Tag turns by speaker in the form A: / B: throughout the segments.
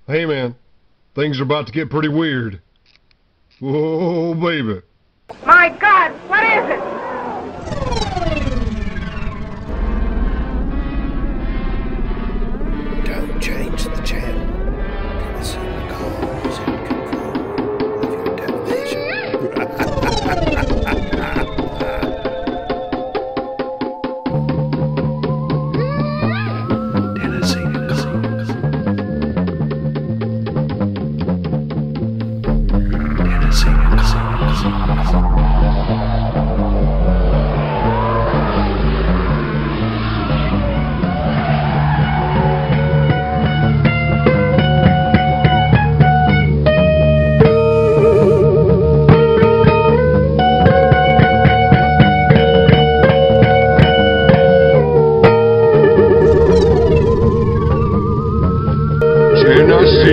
A: Hey man, things are about to get pretty weird. Whoa, baby.
B: My God, what is it?
C: Don't change the channel. Tennessee Macabre is in control of your television. Tennessee Macabre. Tennessee Macabre.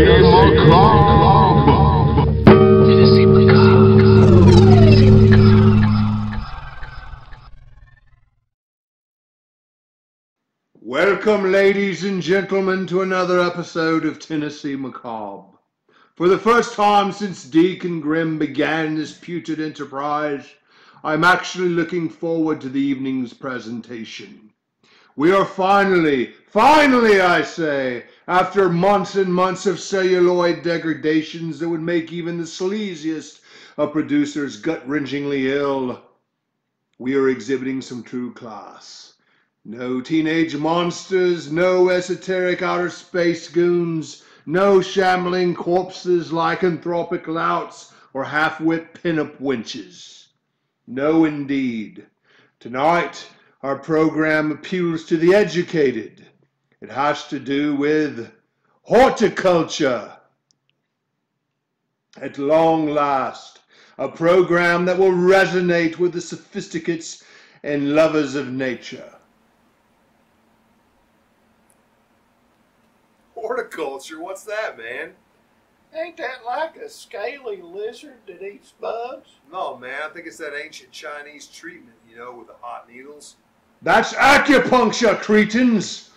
A: Tennessee Macabre.
C: Tennessee Macabre. Tennessee Macabre.
D: Welcome, ladies and gentlemen, to another episode of Tennessee Macabre. For the first time since Deacon Grimm began this putrid enterprise, I'm actually looking forward to the evening's presentation. We are finally I say, after months and months of celluloid degradations that would make even the sleaziest of producers gut-wrenchingly ill, we are exhibiting some true class. No teenage monsters, no esoteric outer space goons, no shambling corpses, lycanthropic louts, or half-wit pin-up wenches. No, indeed. Tonight, our program appeals to the educated. It has to do with horticulture. At long last, a program that will resonate with the sophisticates and lovers of nature.
E: Horticulture? What's that, man?
F: Ain't that like a scaly lizard that eats bugs?
E: No, man. I think it's that ancient Chinese treatment, you know, with the hot needles.
D: That's acupuncture, cretins!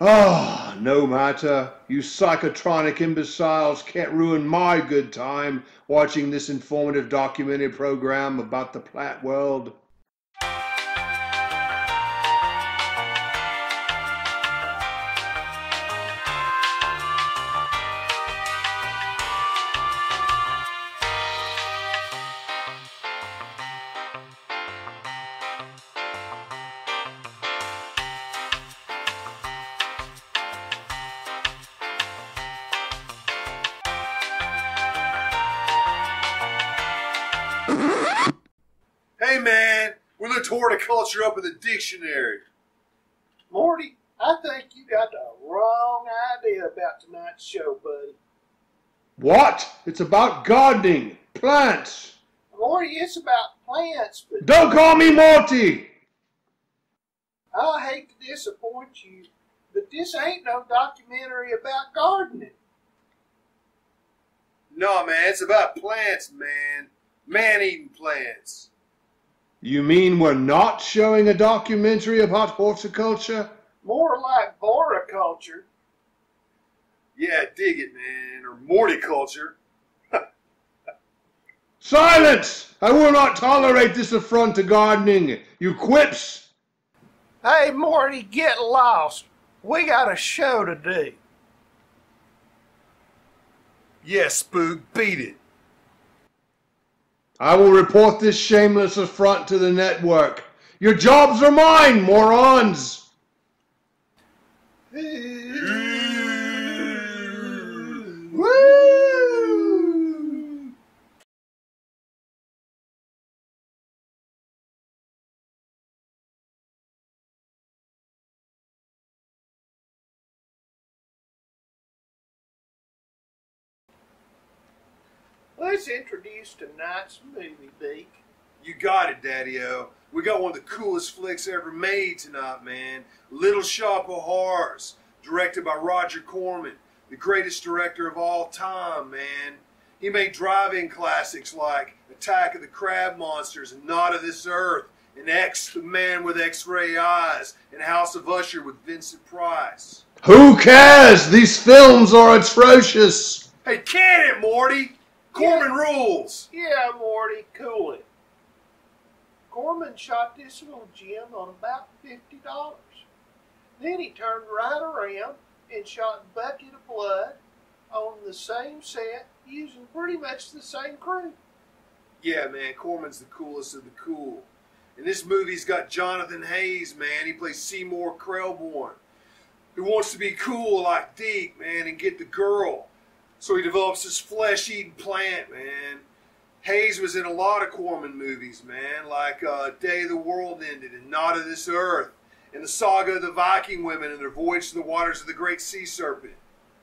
D: Ah, no matter. You psychotronic imbeciles can't ruin my good time watching this informative documentary program about the plant world.
E: Hey, man. We looked horticulture up in the dictionary.
F: Morty, I think you got the wrong idea about tonight's show, buddy.
D: What? It's about gardening, plants.
F: Morty, it's about plants, but
D: Don't call me Morty!
F: I hate to disappoint you, but this ain't no documentary about gardening.
E: No, man. It's about plants, man. Man-eating plants.
D: You mean we're not showing a documentary about horticulture?
F: More like boriculture.
E: Yeah, dig it, man. Or morticulture.
D: Silence! I will not tolerate this affront to gardening, you quips!
F: Hey, Morty, get lost. We got a show to do.
E: Yeah, Spook. Beat it.
D: I will report this shameless affront to the network. Your jobs are mine, morons!
F: Woo! Let's introduce tonight's movie, Beak.
E: You got it, Daddy-O. We got one of the coolest flicks ever made tonight, man. Little Shop of Horrors, directed by Roger Corman, the greatest director of all time, man. He made drive-in classics like Attack of the Crab Monsters and Not of This Earth, and X, the Man with X-Ray Eyes, and House of Usher with Vincent Price.
D: Who cares? These films are atrocious.
E: Hey, can it, Morty? Corman rules.
F: Yeah, Morty, cool it. Corman shot this little gem on about $50. Then he turned right around and shot a bucket of blood on the same set using pretty much the same crew.
E: Yeah, man, Corman's the coolest of the cool. In this movie, he's got Jonathan Hayes, man. He plays Seymour Krelborn, who wants to be cool like Deke, man, and get the girl. So he develops this flesh-eating plant, man. Hayes was in a lot of Corman movies, man, like Day the World Ended and Not of This Earth, and the Saga of the Viking Women and their voyage to the waters of the Great Sea Serpent.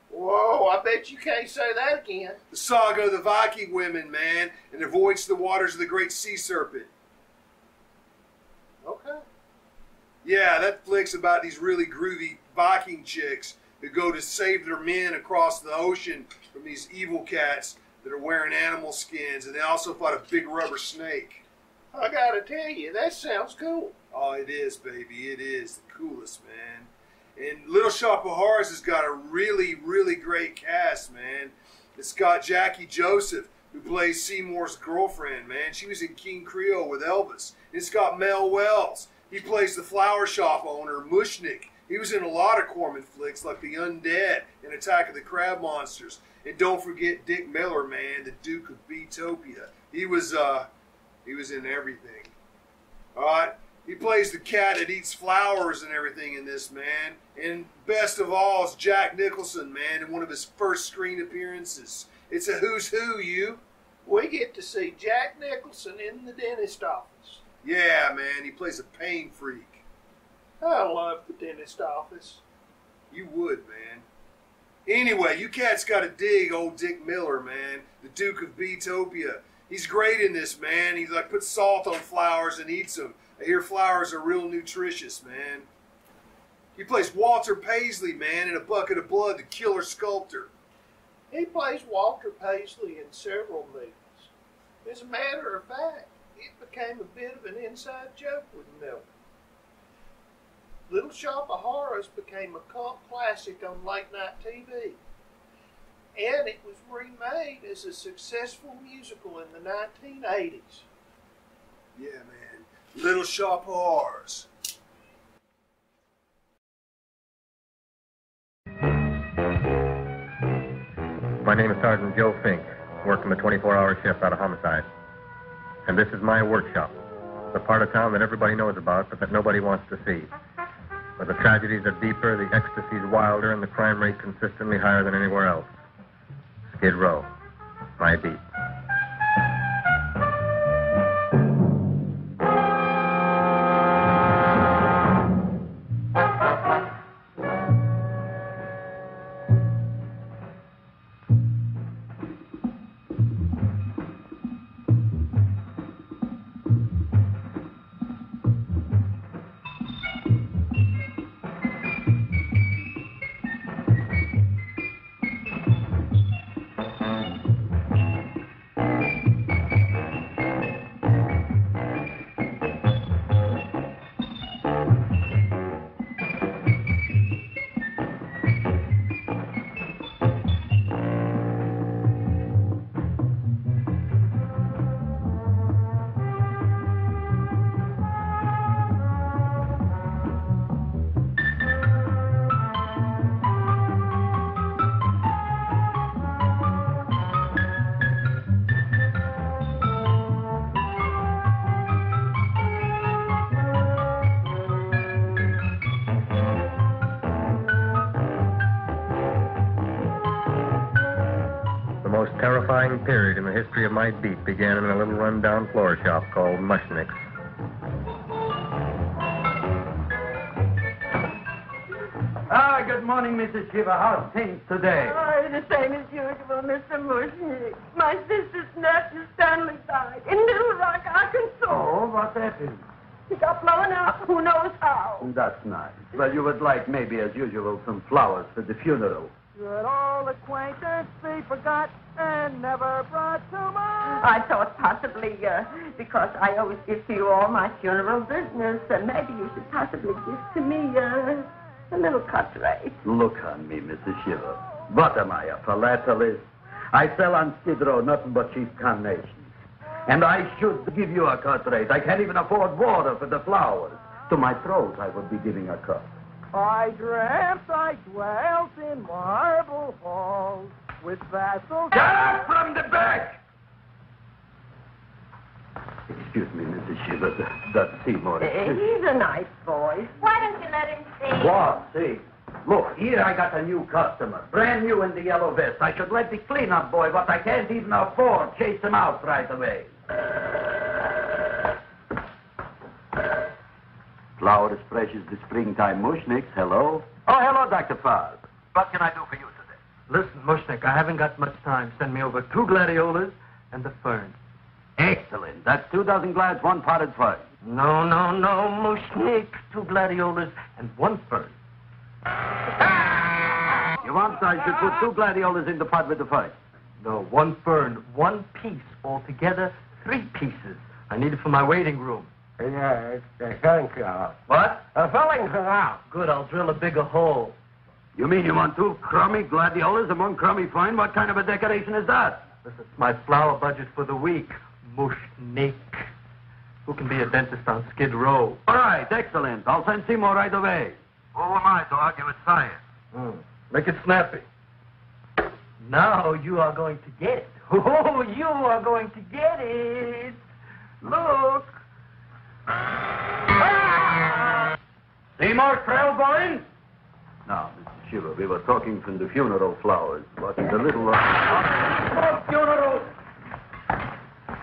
F: Whoa, I bet you can't say that again.
E: The Saga of the Viking Women, man, and their voyage to the waters of the Great Sea Serpent.
F: Okay.
E: Yeah, that flick's about these really groovy Viking chicks who go to save their men across the ocean from these evil cats that are wearing animal skins, and they also fight a big rubber snake.
F: I gotta tell you, that sounds cool.
E: Oh, it is, baby. It is the coolest, man. And Little Shop of Horrors has got a really, really great cast, man. It's got Jackie Joseph, who plays Seymour's girlfriend, man. She was in King Creole with Elvis. It's got Mel Wells. He plays the flower shop owner, Mushnick. He was in a lot of Corman flicks like The Undead and Attack of the Crab Monsters. And don't forget Dick Miller, man, the Duke of Beatopia. He was in everything. All right? He plays the cat that eats flowers and everything in this, man. And best of all is Jack Nicholson, man, in one of his first screen appearances. It's a who's who, you.
F: We get to see Jack Nicholson in the dentist office.
E: Yeah, man, he plays a pain freak.
F: I love the dentist office.
E: You would, man. Anyway, you cats gotta dig old Dick Miller, man. The Duke of Beatopia. He's great in this, man. He like puts salt on flowers and eats them. I hear flowers are real nutritious, man. He plays Walter Paisley, man, in A Bucket of Blood, the killer sculptor.
F: He plays Walter Paisley in several movies. As a matter of fact, it became a bit of an inside joke with Miller. Little Shop of Horrors became a cult classic on late night TV. And it was remade as a successful musical in the 1980s.
E: Yeah, man. Little Shop of Horrors.
G: My name is Sergeant Joe Fink, working the 24-hour shift out of homicide. And this is my workshop, the part of town that everybody knows about, but that nobody wants to see. Where the tragedies are deeper, the ecstasies wilder, and the crime rate consistently higher than anywhere else. Skid Row, my beat. Terrifying period in the history of my beat began in a little run-down floor shop called Mushnick's.
H: Good morning, Mrs. Shiva. How's things today?
B: Oh, the same as usual, Mr. Mushnick. My sister's nephew Stanley died in Little Rock, Arkansas.
H: Oh, what happened?
B: He got blown up. Who knows how?
H: That's nice. Well, you would like, maybe as usual, some flowers for the funeral.
B: Should all acquaintance be forgot and never brought to mind? I thought possibly, because I always give to you all my funeral business, maybe you should possibly give to me, A little cut rate.
H: Look on me, Mrs. Shiver. What am I, a philatelist? I sell on Skid Row nothing but cheap carnations. And I should give you a cut rate. I can't even afford water for the flowers. To my throat, I would be giving a cut.
B: I dreamt I dwelt in marble halls with vassals.
H: Get up from the back! Excuse me, Mrs. Shiver. That's Seymour.
B: He's a nice boy.
I: Why don't you let him see?
H: What? See? Look, here I got a new customer. Brand new in the yellow vest. I should let the cleanup boy, but I can't even afford chase him out right away. Flower as fresh as the springtime mushnicks. Hello? Oh, hello, Dr. Farr. What can I do for you today?
J: Listen, Mushnik, I haven't got much time. Send me over 2 gladiolas and the fern.
H: Excellent. That's 2 dozen glads, 1 potted fern.
J: No, Mushnik. 2 gladiolas and 1 fern.
H: You want I should put 2 gladiolas in the pot with the fern?
J: No, 1 fern, 1 piece. Altogether, 3 pieces. I need it for my waiting room.
F: Yeah, thank you.
H: What?
F: Filling her out.
J: Good, I'll drill a bigger hole.
H: You mean you want 2 crummy gladiolas and 1 crummy fern? What kind of a decoration is that?
J: This is my flower budget for the week. Mushnik. Who can be a dentist on Skid Row?
H: All right, excellent. I'll send Seymour right away. Who am I to argue with science?
J: Make it snappy. Now you are going to get it. Oh, you are going to get it. Look.
H: Seymour Trailborn? Now, Mr. Shiver, we were talking from the funeral flowers. Wasn't a little...
B: Funeral.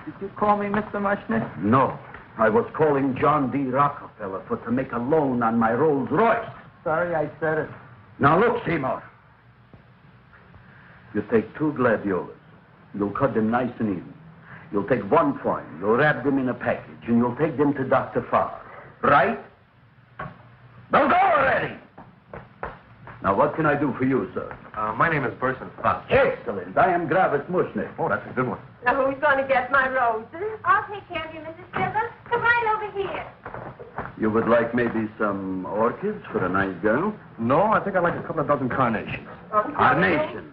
B: Did you call me Mr. Mushnick?
H: No. I was calling John D. Rockefeller to make a loan on my Rolls Royce.
B: Sorry I said it.
H: Now, look, Seymour. You take 2 gladiolas. You'll cut them nice and even. You'll take 1 coin. You'll wrap them in a package, and you'll take them to Dr. Farr. Right? Now go already! Now, what can I do for you, sir?
G: My name is Burson Fox.
H: Excellent. I am Gravis Mushnick.
G: Oh, that's a good one.
B: Now, who's going to get my roses?
I: I'll take care of you, Mrs. Shiver. Come right over here.
H: You would like maybe some orchids for a nice girl?
G: No, I think I'd like a couple of dozen carnations.
H: Carnations.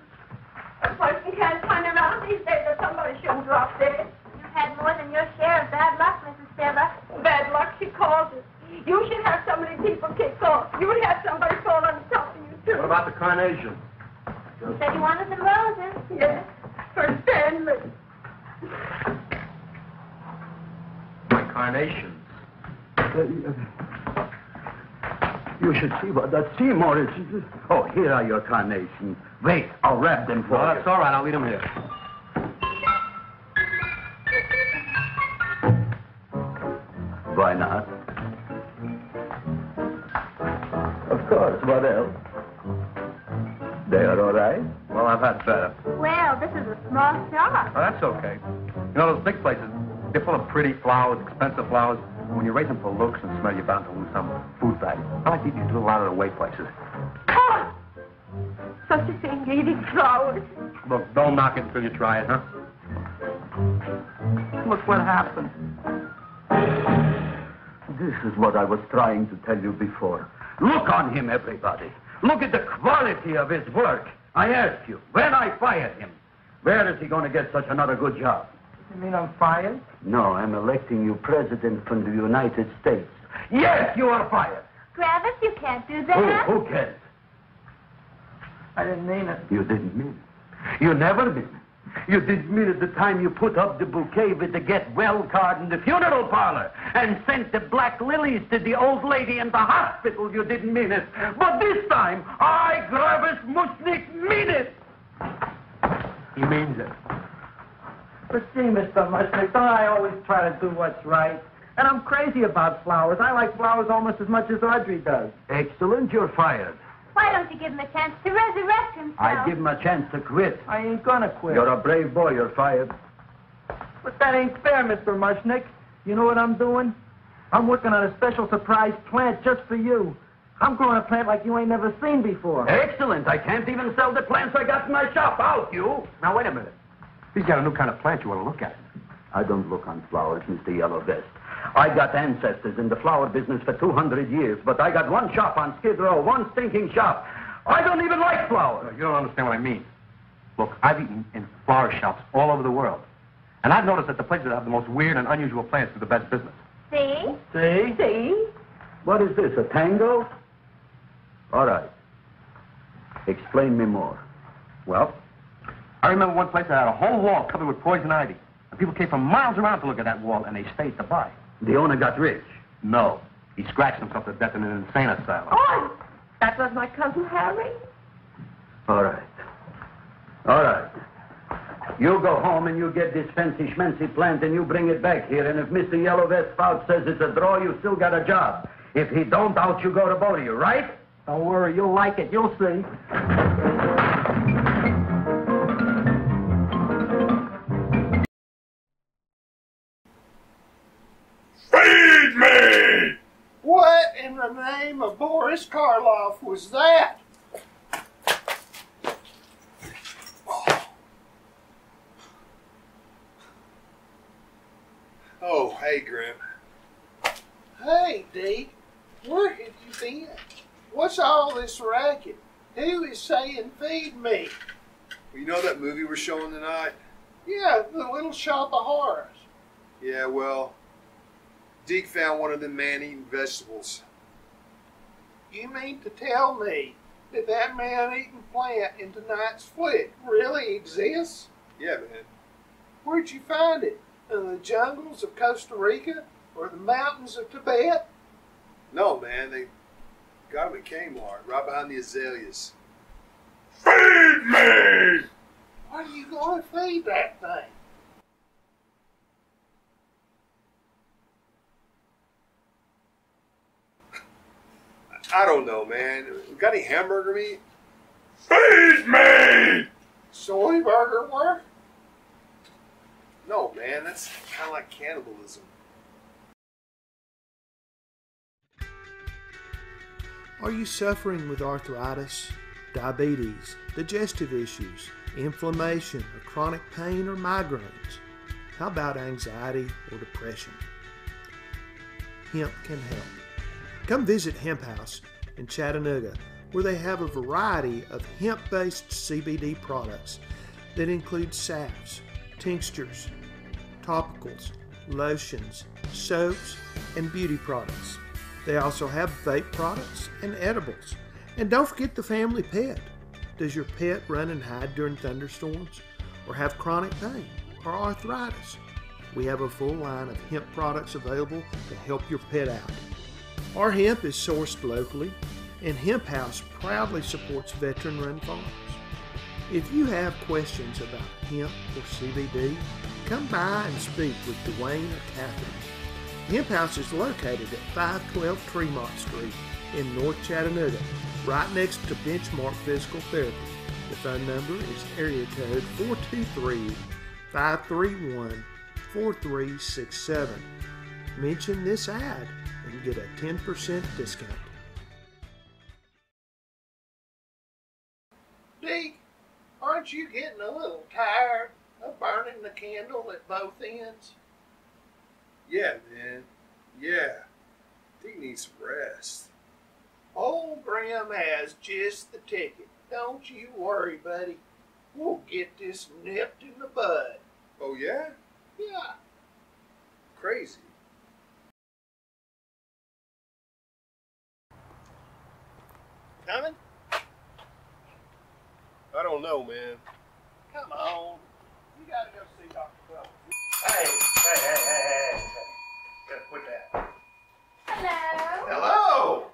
B: A person can't find around these days that somebody shouldn't drop dead.
I: You've had more than your share of bad luck, Mrs. Shiver.
B: Bad luck, she calls it. You should have so many people kicked off. You would have somebody fall on top of you, too.
G: What about the carnations?
I: You said you wanted some roses.
B: Yes, for Stanley.
G: My carnations.
H: You should see what that Seymour is. Oh, here are your carnations. Wait, I'll wrap them for
G: No,
H: you.
G: that's all right. I'll leave them here.
H: Why not? Of course. What else? They are all right?
G: Well, I've had better.
I: Well, this is a small shop.
G: Oh, that's okay. You know, those big places, they're full of pretty flowers, expensive flowers. When you raise them for looks and smell, you're bound to lose some food value. I like these little out-of-the-way places.
B: Oh! Such a thing, eating flowers.
G: Look, don't knock it until you try it, huh?
B: Look what happened.
H: This is what I was trying to tell you before. Look on him, everybody. Look at the quality of his work. I ask you, when I fired him, where is he going to get such another good job?
B: You mean I'm fired?
H: No, I'm electing you president from the United States. Yes, you are fired.
I: Gravis, you can't do that.
H: Who can't?
B: I didn't mean it.
H: You didn't mean it. You never mean it. You didn't mean it the time you put up the bouquet with the get well card in the funeral parlor and sent the black lilies to the old lady in the hospital. You didn't mean it. But this time, I, Gravis Mushnick, mean it.
J: He means it.
B: But see, Mr. Mushnick, don't I always try to do what's right? And I'm crazy about flowers. I like flowers almost as much as Audrey does.
H: Excellent, you're fired.
I: Why don't you give him a chance to resurrect himself?
H: I give him a chance to quit.
B: I ain't gonna quit.
H: You're a brave boy, you're fired.
B: But that ain't fair, Mr. Mushnick. You know what I'm doing? I'm working on a special surprise plant just for you. I'm growing a plant like you ain't never seen before.
H: Excellent. I can't even sell the plants I got in my shop. Out, you.
G: Now, wait a minute. He's got a new kind of plant. You want to look at it.
H: I don't look on flowers, Mr. Yellow Vest. I got ancestors in the flower business for 200 years, but I got one shop on Skid Row, one stinking shop. I don't even like flowers.
G: You don't understand what I mean. Look, I've eaten in flower shops all over the world. And I've noticed that the places that have the most weird and unusual plants do the best business.
I: See?
H: See?
I: See?
H: What is this, a tango? All right. Explain me more.
G: Well, I remember one place that had a whole wall covered with poison ivy. And people came from miles around to look at that wall, and they stayed to buy.
H: The owner got rich.
G: No. He scratched himself to death in an insane asylum.
I: Oh, that was my cousin Harry.
H: All right. All right. You go home and you get this fancy schmancy plant and you bring it back here. And if Mr. Yellow Vest Spout says it's a draw, you still got a job. If he don't, out you go to both of you, right?
B: Don't worry, you'll like it. You'll see.
E: Feed me!
F: What in the name of Boris Karloff was that?
E: Oh, hey, Grim.
F: Hey, Deke, where have you been? What's all this racket? Who is saying feed me?
E: You know that movie we're showing tonight?
F: Yeah, the Little Shop of Horrors.
E: Yeah, well, Deke found one of them man-eating vegetables.
F: You mean to tell me that that man-eating plant in tonight's flick really exists?
E: Yeah, man.
F: Where'd you find it? In the jungles of Costa Rica or the mountains of Tibet?
E: No, man, they got him at Kmart, right behind the azaleas. Feed me!
F: What are you going to feed that thing?
E: I don't know, man. Got any hamburger meat? Feed me!
F: Soy burger work?
E: No, man, that's kind of like cannibalism.
K: Are you suffering with arthritis, diabetes, digestive issues, inflammation, or chronic pain or migraines? How about anxiety or depression? Hemp can help. Come visit Hemp House in Chattanooga, where they have a variety of hemp-based CBD products that include salves, tinctures, topicals, lotions, soaps, and beauty products. They also have vape products and edibles. And don't forget the family pet. Does your pet run and hide during thunderstorms or have chronic pain or arthritis? We have a full line of hemp products available to help your pet out. Our hemp is sourced locally, and Hemp House proudly supports veteran-run farms. If you have questions about hemp or CBD, come by and speak with Dwayne or Catherine. Hemp House is located at 512 Tremont Street in North Chattanooga, right next to Benchmark Physical Therapy. The phone number is area code 423-531-4367. Mention this ad and get a 10% discount.
F: Deke, aren't you getting a little tired of burning the candle at both ends?
E: Yeah, man. Yeah. Deke needs some rest.
F: Old Grim has just the ticket. Don't you worry, buddy. We'll get this nipped in the bud.
E: Oh, yeah?
F: Yeah.
E: Crazy.
F: Coming?
E: I don't know, man.
F: Come on. You gotta go see Dr. Wells.
J: Hey. Just put that.
F: Hello.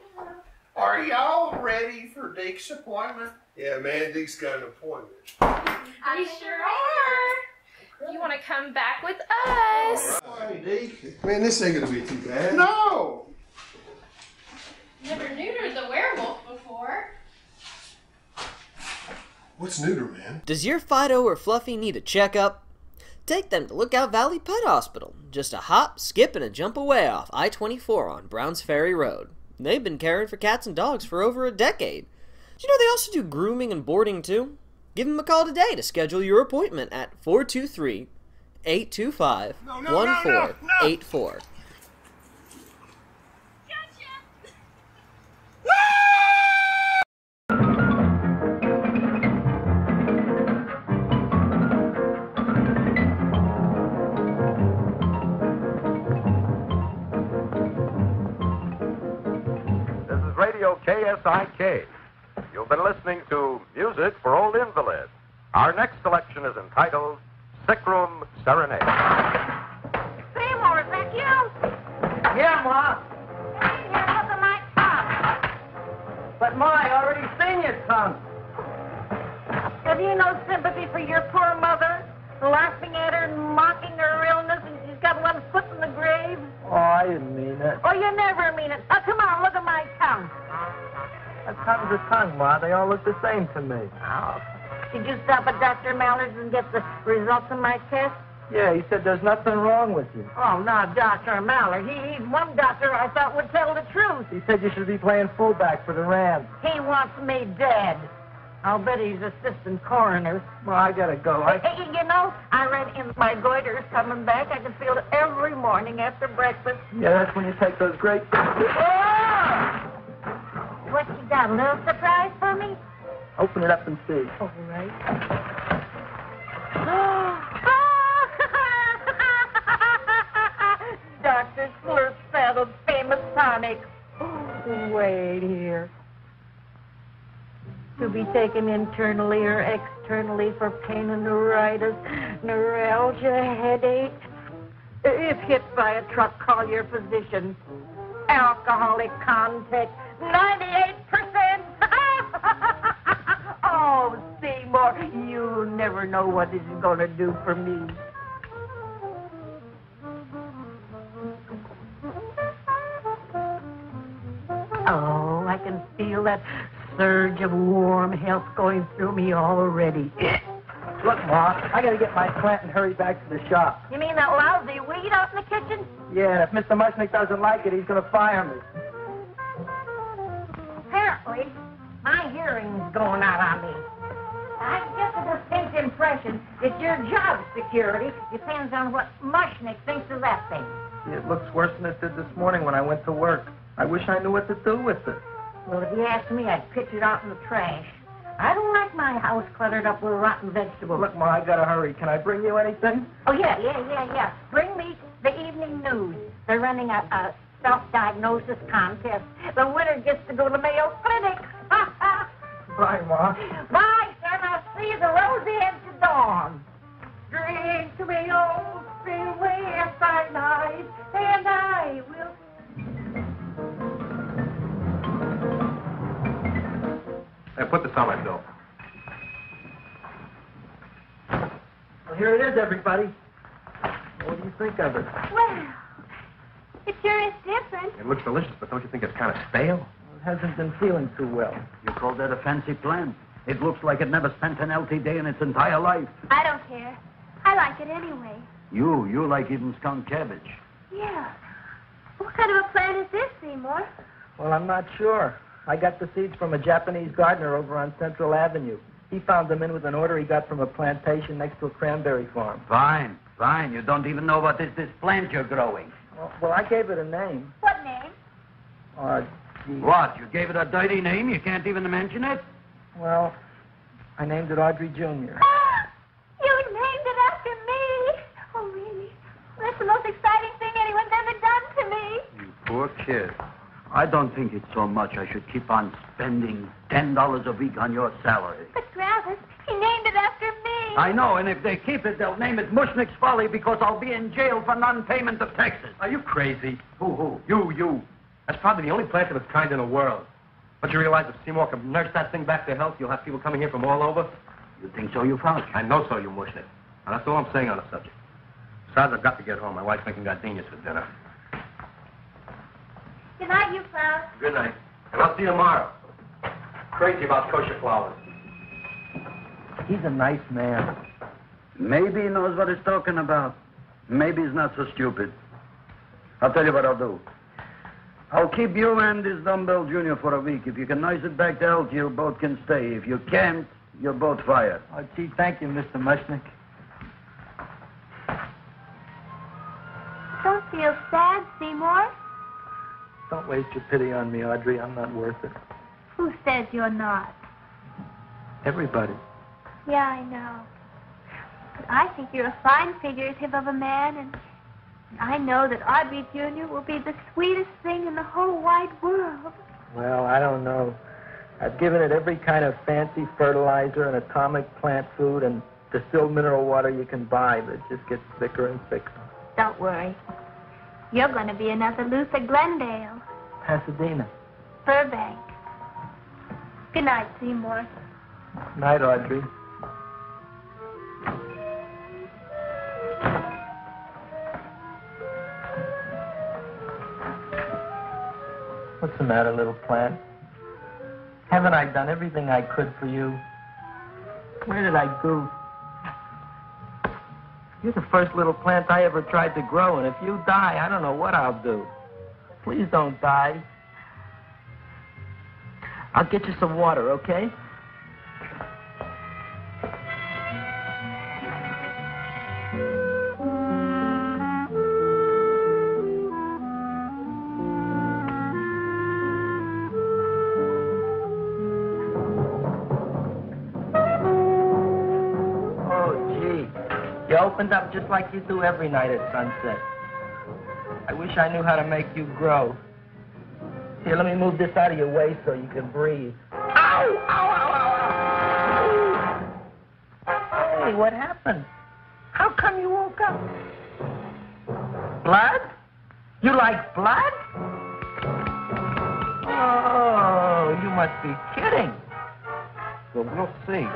F: Are y'all ready for Deke's appointment?
E: Yeah, man, Deke's got an appointment.
I: We sure are. You want to come back with us?
E: All right, Deke. Man, this ain't gonna be too bad.
F: No.
I: Never neutered the werewolf before.
E: What's neuter, man?
L: Does your Fido or Fluffy need a checkup? Take them to Lookout Valley Pet Hospital. Just a hop, skip, and a jump away off I-24 on Browns Ferry Road. They've been caring for cats and dogs for over a decade. Do you know they also do grooming and boarding too? Give them a call today to schedule your appointment at 423-825-1484.
M: WSIK. You've been listening to Music for Old Invalids. Our next selection is entitled Sick Room Serenade.
N: Seymour, is that you?
J: Yeah, Ma.
N: Hey, here, look at my tongue.
J: But, Ma, I already seen your tongue.
N: Have you no sympathy for your poor mother? Laughing at her and mocking her illness, and she's got one foot in the grave?
J: Oh, I didn't mean it.
N: Oh, you never mean it. Now, come on, look at my tongue.
J: A tongue's a tongue, Ma. They all look the same to me.
N: Oh. Did you stop at Dr. Mallard's and get the results of my test?
J: Yeah, he said there's nothing wrong with you.
N: Oh, not Dr. Mallard. He's one doctor I thought would tell the truth.
J: He said you should be playing fullback for the Rams.
N: He wants me dead. I'll bet he's assistant coroner.
J: Well, I gotta go.
N: Hey, you know, I read in my goiter's coming back. I can feel it every morning after breakfast.
J: Yeah, that's when you take those great...
N: Oh! What you got, a little surprise for me?
J: Open it up and see.
N: All right. Dr. Slurp saddled famous tonic. Wait here. To be taken internally or externally for pain and neuritis, neuralgia, headache. If hit by a truck, call your physician. Alcoholic contact, 98%. Oh, Seymour, you never know what this is going to do for me. Oh, I can feel that surge of warm health going through me already.
J: Look, Ma, I gotta get my plant and hurry back to the shop.
N: You mean that lousy weed out in the kitchen?
J: Yeah, and if Mr. Mushnick doesn't like it, he's gonna fire me.
N: Apparently, my hearing's going out on me. I get the distinct impression that your job security depends on what Mushnick thinks of that thing.
J: It looks worse than it did this morning when I went to work. I wish I knew what to do with it.
N: Well, if you ask me, I'd pitch it out in the trash. I don't like my house cluttered up with rotten vegetables.
J: Look, Ma, I gotta hurry. Can I bring you anything?
N: Oh, yeah. Bring me the evening news. They're running a self-diagnosis contest. The winner gets to go to Mayo Clinic.
J: Bye, Ma.
N: Bye, son. I'll see you the rosy edge of dawn. Drink to me, old Spillway, by night, and I will...
G: Hey, put this on my bill.
J: Well, here it is, everybody. What do you think of it?
I: Well, it sure is different.
G: It looks delicious, but don't you think it's kind of stale?
J: Well, it hasn't been feeling too well.
H: You call that a fancy plant? It looks like it never spent an LT day in its entire life.
I: I don't care. I like it anyway.
H: You like even skunk cabbage.
I: Yeah. What kind of a plant is this, Seymour?
J: Well, I'm not sure. I got the seeds from a Japanese gardener over on Central Avenue. He found them in with an order he got from a plantation next to a cranberry farm.
H: Fine. You don't even know what is this plant you're growing.
J: Well, I gave it a name.
I: What name?
J: Gee.
H: What? You gave it a dirty name? You can't even mention it?
J: Well, I named it Audrey Jr.
I: You named it after me. Oh, really? That's the most exciting thing anyone's ever done to me.
H: You poor kid. I don't think it's so much I should keep on spending $10 a week on your salary.
I: But, Travis, he named it after me.
H: I know, and if they keep it, they'll name it Mushnick's Folly because I'll be in jail for non-payment of taxes.
G: Are you crazy?
H: Who?
G: You. That's probably the only plant of its kind in the world. Don't you realize if Seymour can nurse that thing back to health, you'll have people coming here from all over?
H: You think so, you found?
G: I know so, you Mushnick. And that's all I'm saying on the subject. Besides, I've got to get home. My wife's making gardenias for dinner.
I: Good night, you Klaus.
G: Good night. And I'll see you tomorrow. Crazy about kosher flowers.
J: He's a nice man.
H: Maybe he knows what he's talking about. Maybe he's not so stupid. I'll tell you what I'll do. I'll keep you and this dumbbell junior for a week. If you can nurse it back to health, you both can stay. If you can't, you're both fired.
J: Oh, gee, thank you, Mr. Mushnick.
I: Don't feel sad, Seymour.
J: Don't waste your pity on me, Audrey. I'm not worth it.
I: Who says you're not?
J: Everybody.
I: Yeah, I know. But I think you're a fine figurative of a man, and I know that Audrey Jr. will be the sweetest thing in the whole wide world.
J: Well, I don't know. I've given it every kind of fancy fertilizer and atomic plant food and distilled mineral water you can buy, but it just gets thicker and thicker.
I: Don't worry. You're going to be another Luther Glendale.
J: Pasadena.
I: Burbank. Good night, Seymour.
J: Night, Audrey. What's the matter, little plant? Haven't I done everything I could for you? Where did I go? You're the first little plant I ever tried to grow, and if you die, I don't know what I'll do. Please don't die. I'll get you some water, okay? You opened up just like you do every night at sunset. I wish I knew how to make you grow. Here, let me move this out of your way so you can breathe. Ow! Ow, ow, ow, ow! Hey, what happened? How come you woke up? Blood? You like blood? Oh, you must be kidding. Well, we'll see.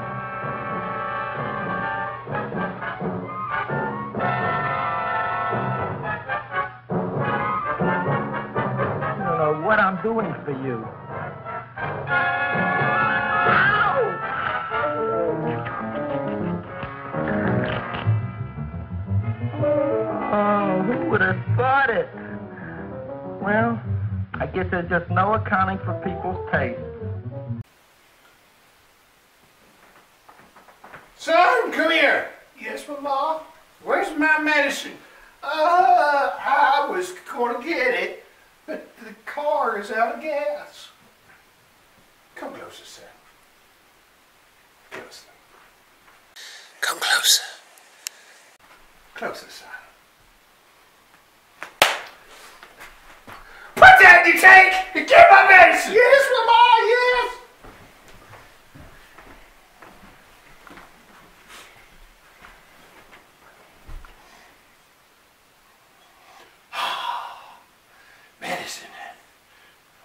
J: What I'm doing for you. Oh, who would have thought it? Well, I guess there's just no accounting for people's taste.
F: Son, come here. Yes, Mama? Where's my medicine? I was going to get it. But the car is out of gas. Come closer, son. Closer. Come closer. Closer, son. Put that in your tank and get my medicine. Yes, Mama, yes. Medicine.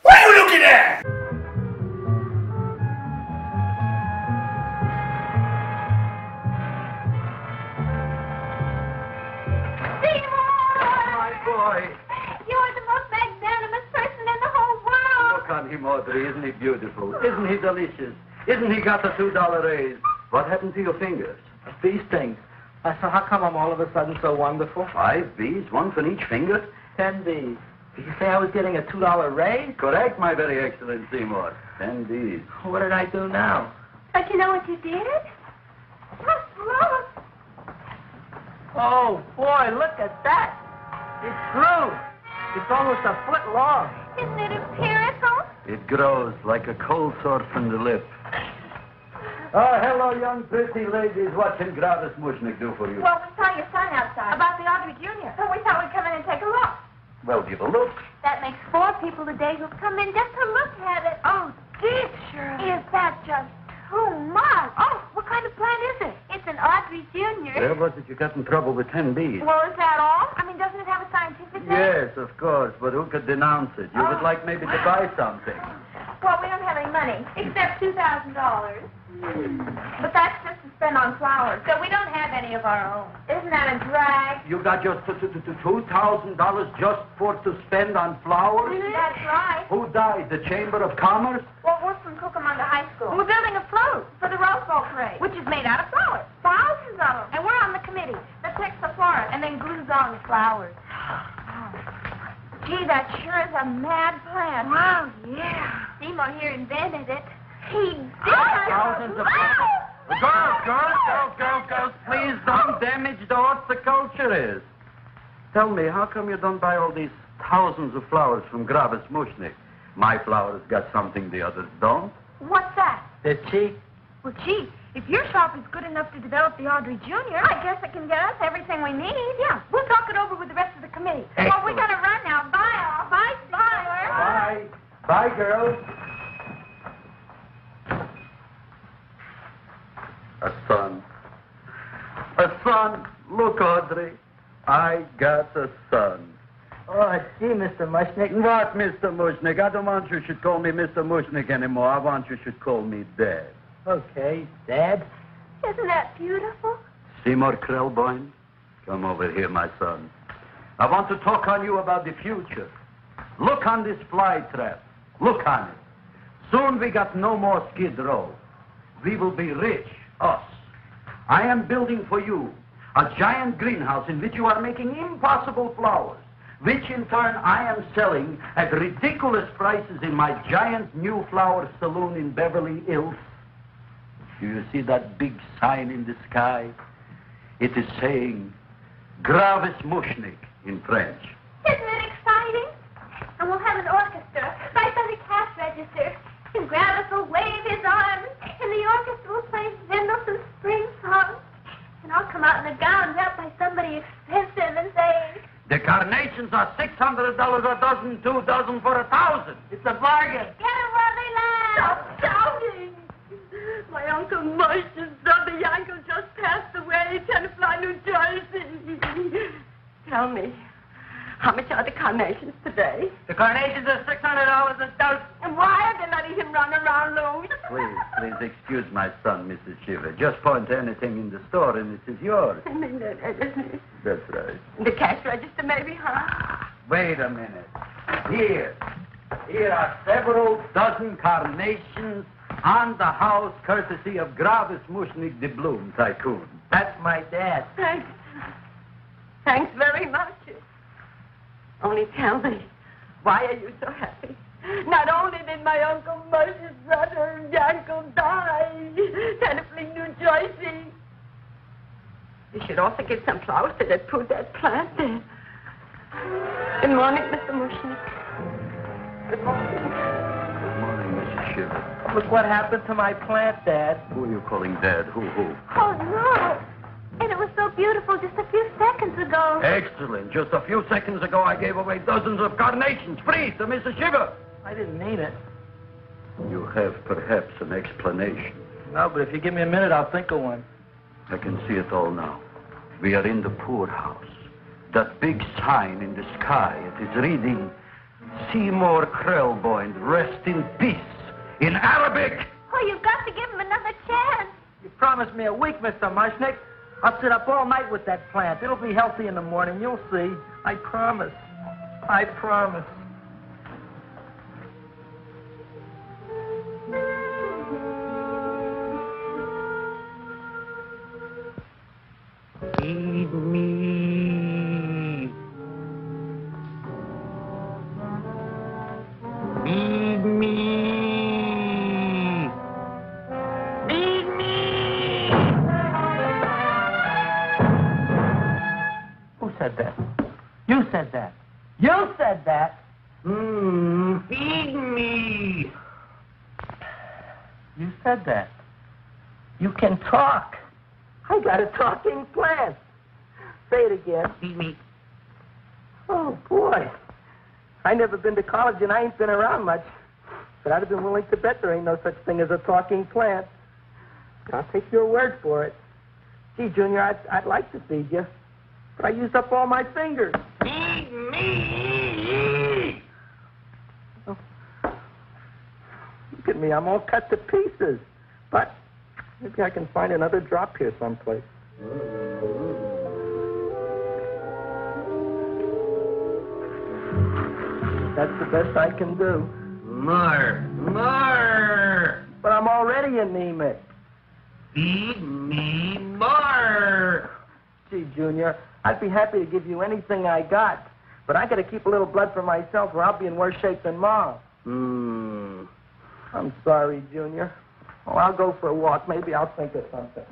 F: What are you looking at?
I: Seymour!
H: My boy.
I: You're the most magnanimous person in the whole world.
H: Look on him, Audrey. Isn't he beautiful? Isn't he delicious? Isn't he got the $2 raise? What happened to your fingers?
J: These things. So how come I'm all of a sudden so wonderful?
H: 5 B's, one for each finger?
J: 10 B's. Did you say I was getting a $2 raise?
H: Correct, my very excellent Seymour. 10 B's.
J: What did I do now?
I: Don't you know what you did? Look.
J: Oh, boy, look at that. It grew. It's almost a foot long.
I: Isn't it empirical?
H: It grows like a cold sore from the lip. Oh, hello, young pretty ladies. What can Gravis Mushnik do for you?
I: Well, we saw your son outside. About the Audrey Jr. So we thought we'd come in and take a look.
H: Well, give a look.
I: That makes 4 people today who've come in just to look at it. Oh, dear, Shirley. Is that just too much? Oh, what kind of plant is it? It's an Audrey Jr.
H: Where was it you got in trouble with 10 B's?
I: Well, is that all? I mean, doesn't it have a scientific name?
H: Yes, of course, but who could denounce it? You would like maybe to buy something.
I: Well, we don't have any money, except $2,000. But that's just to spend on flowers, so we don't have any of our own. Isn't that a drag?
H: You got your $2,000 just for to spend on flowers?
I: That's right.
H: Who died? The Chamber of Commerce?
I: Well, we're from Cucamonga High School. We're building a float for the Rose Bowl parade, which is made out of flowers. Thousands of them. And we're on the committee that picks the flowers and then glues on the flowers. Gee, that sure is a mad plan. Wow, yeah. Seymour here invented it. He did.
H: Thousands of Girls, please don't damage the horticulture is. Tell me, how come you don't buy all these thousands of flowers from Gravis Mushnik? My flowers got something the others don't.
I: What's that?
J: They're cheap.
I: Well, gee, if your shop is good enough to develop the Audrey Jr., I guess it can get us everything we need. Yeah, we'll talk it over with the rest of the committee.
H: Excellent.
I: Well, we gotta run now. Bye, all. Bye, Seymour.
H: Bye. Bye, girls. son. Look, Audrey. I got a son.
J: Oh, gee, Mr. Mushnick.
H: What, Mr. Mushnick? I don't want you should call me Mr. Mushnick anymore. I want you should call me Dad.
J: Okay, Dad.
I: Isn't that beautiful?
H: Seymour Krellboyne, come over here, my son. I want to talk on you about the future. Look on this fly trap. Look on it. Soon we got no more Skid Row. We will be rich, us. I am building for you a giant greenhouse in which you are making impossible flowers, which in turn I am selling at ridiculous prices in my giant new flower saloon in Beverly Hills. Do you see that big sign in the sky? It is saying, Gravis Mushnik in French.
I: Isn't it exciting? And we'll have an orchestra right by the cash register. And Gravis will wave his arms, and the orchestra will play Mendelssohn's spring song. And I'll come out in a gown wrapped by somebody expensive and say,
H: The carnations are $600 a dozen, 2 dozen for 1,000. It's a bargain.
I: get him while they laugh.
N: Stop shouting! My Uncle Moshe's brother Yankel just passed away in Tenafly, New Jersey. Tell me, how much are the carnations today?
J: The carnations are $600 a dozen.
N: And why are they letting him run around loose?
H: Please excuse my son, Mrs. Shiver. Just point to anything in the store and it is yours.
N: I mean,
H: That's right.
N: the cash register maybe, huh?
H: Wait a minute. Here are several dozen carnations on the house courtesy of Gravis Mushnik, the Bloom Tycoon.
J: That's my dad.
N: Thanks. Thanks very much. Only tell me, why are you so happy? Not only did my Uncle Moshe's brother Yankel die, Tenafly, New Jersey. You should also get some flowers to that put that plant there. Good morning, Mr. Mushnik. Good morning.
H: Good morning, Mrs. Shiver.
J: Look what happened to my plant, Dad.
H: Who are you calling Dad? Who?
I: Oh, no. And it was so beautiful just a few seconds ago.
H: Excellent. Just a few seconds ago, I gave away dozens of carnations free to Mrs. Shiver.
J: I didn't mean it.
H: You have perhaps an explanation.
J: No, but if you give me a minute, I'll think of one.
H: I can see it all now. We are in the poorhouse. That big sign in the sky, it is reading, Seymour Krellboyne, rest in peace, in Arabic.
I: Oh, you've got to give him another chance.
J: You promised me a week, Mr. Mushnick. I'll sit up all night with that plant. It'll be healthy in the morning. You'll see. I promise. I promise.
H: Feed me. Feed me. Feed me.
J: Who said that? You said that. You said that.
H: Feed me.
J: You said that. You can talk. I got a talking plant. Say it again.
H: Feed me.
J: Oh, boy. I never been to college and I ain't been around much. But I'd have been willing to bet there ain't no such thing as a talking plant. I'll take your word for it. Gee, Junior, I'd like to feed you. But I used up all my fingers.
H: Feed me.
J: Oh. Look at me. I'm all cut to pieces. But maybe I can find another drop here someplace. That's the best I can do.
H: More.
J: But I'm already anemic.
H: Feed me more.
J: Gee, Junior, I'd be happy to give you anything I got. But I got to keep a little blood for myself or I'll be in worse shape than Mom. I'm sorry, Junior. Well, I'll go for a walk. Maybe I'll think of something.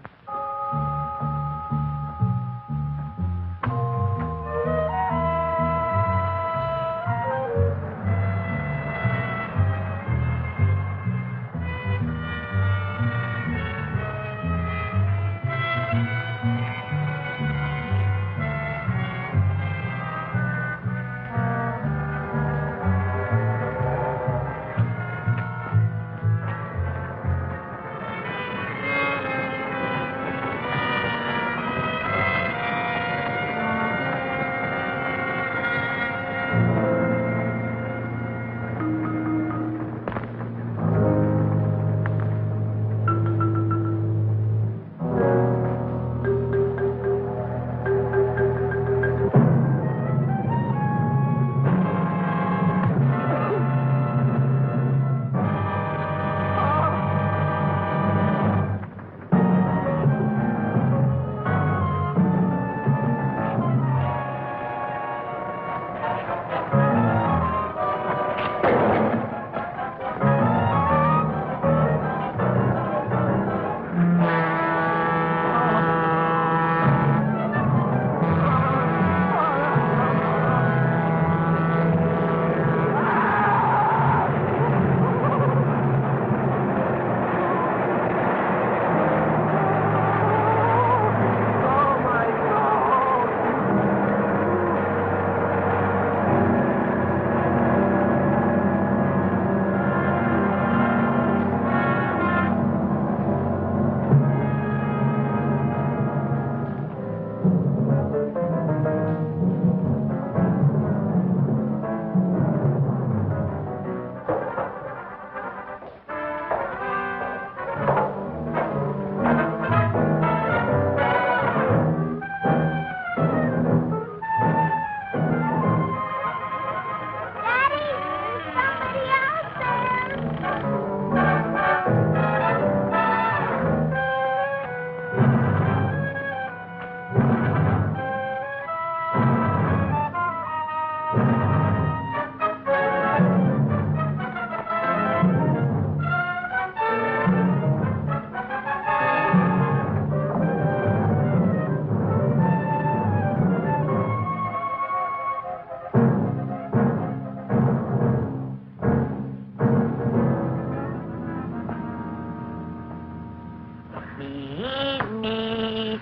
J: Eat me.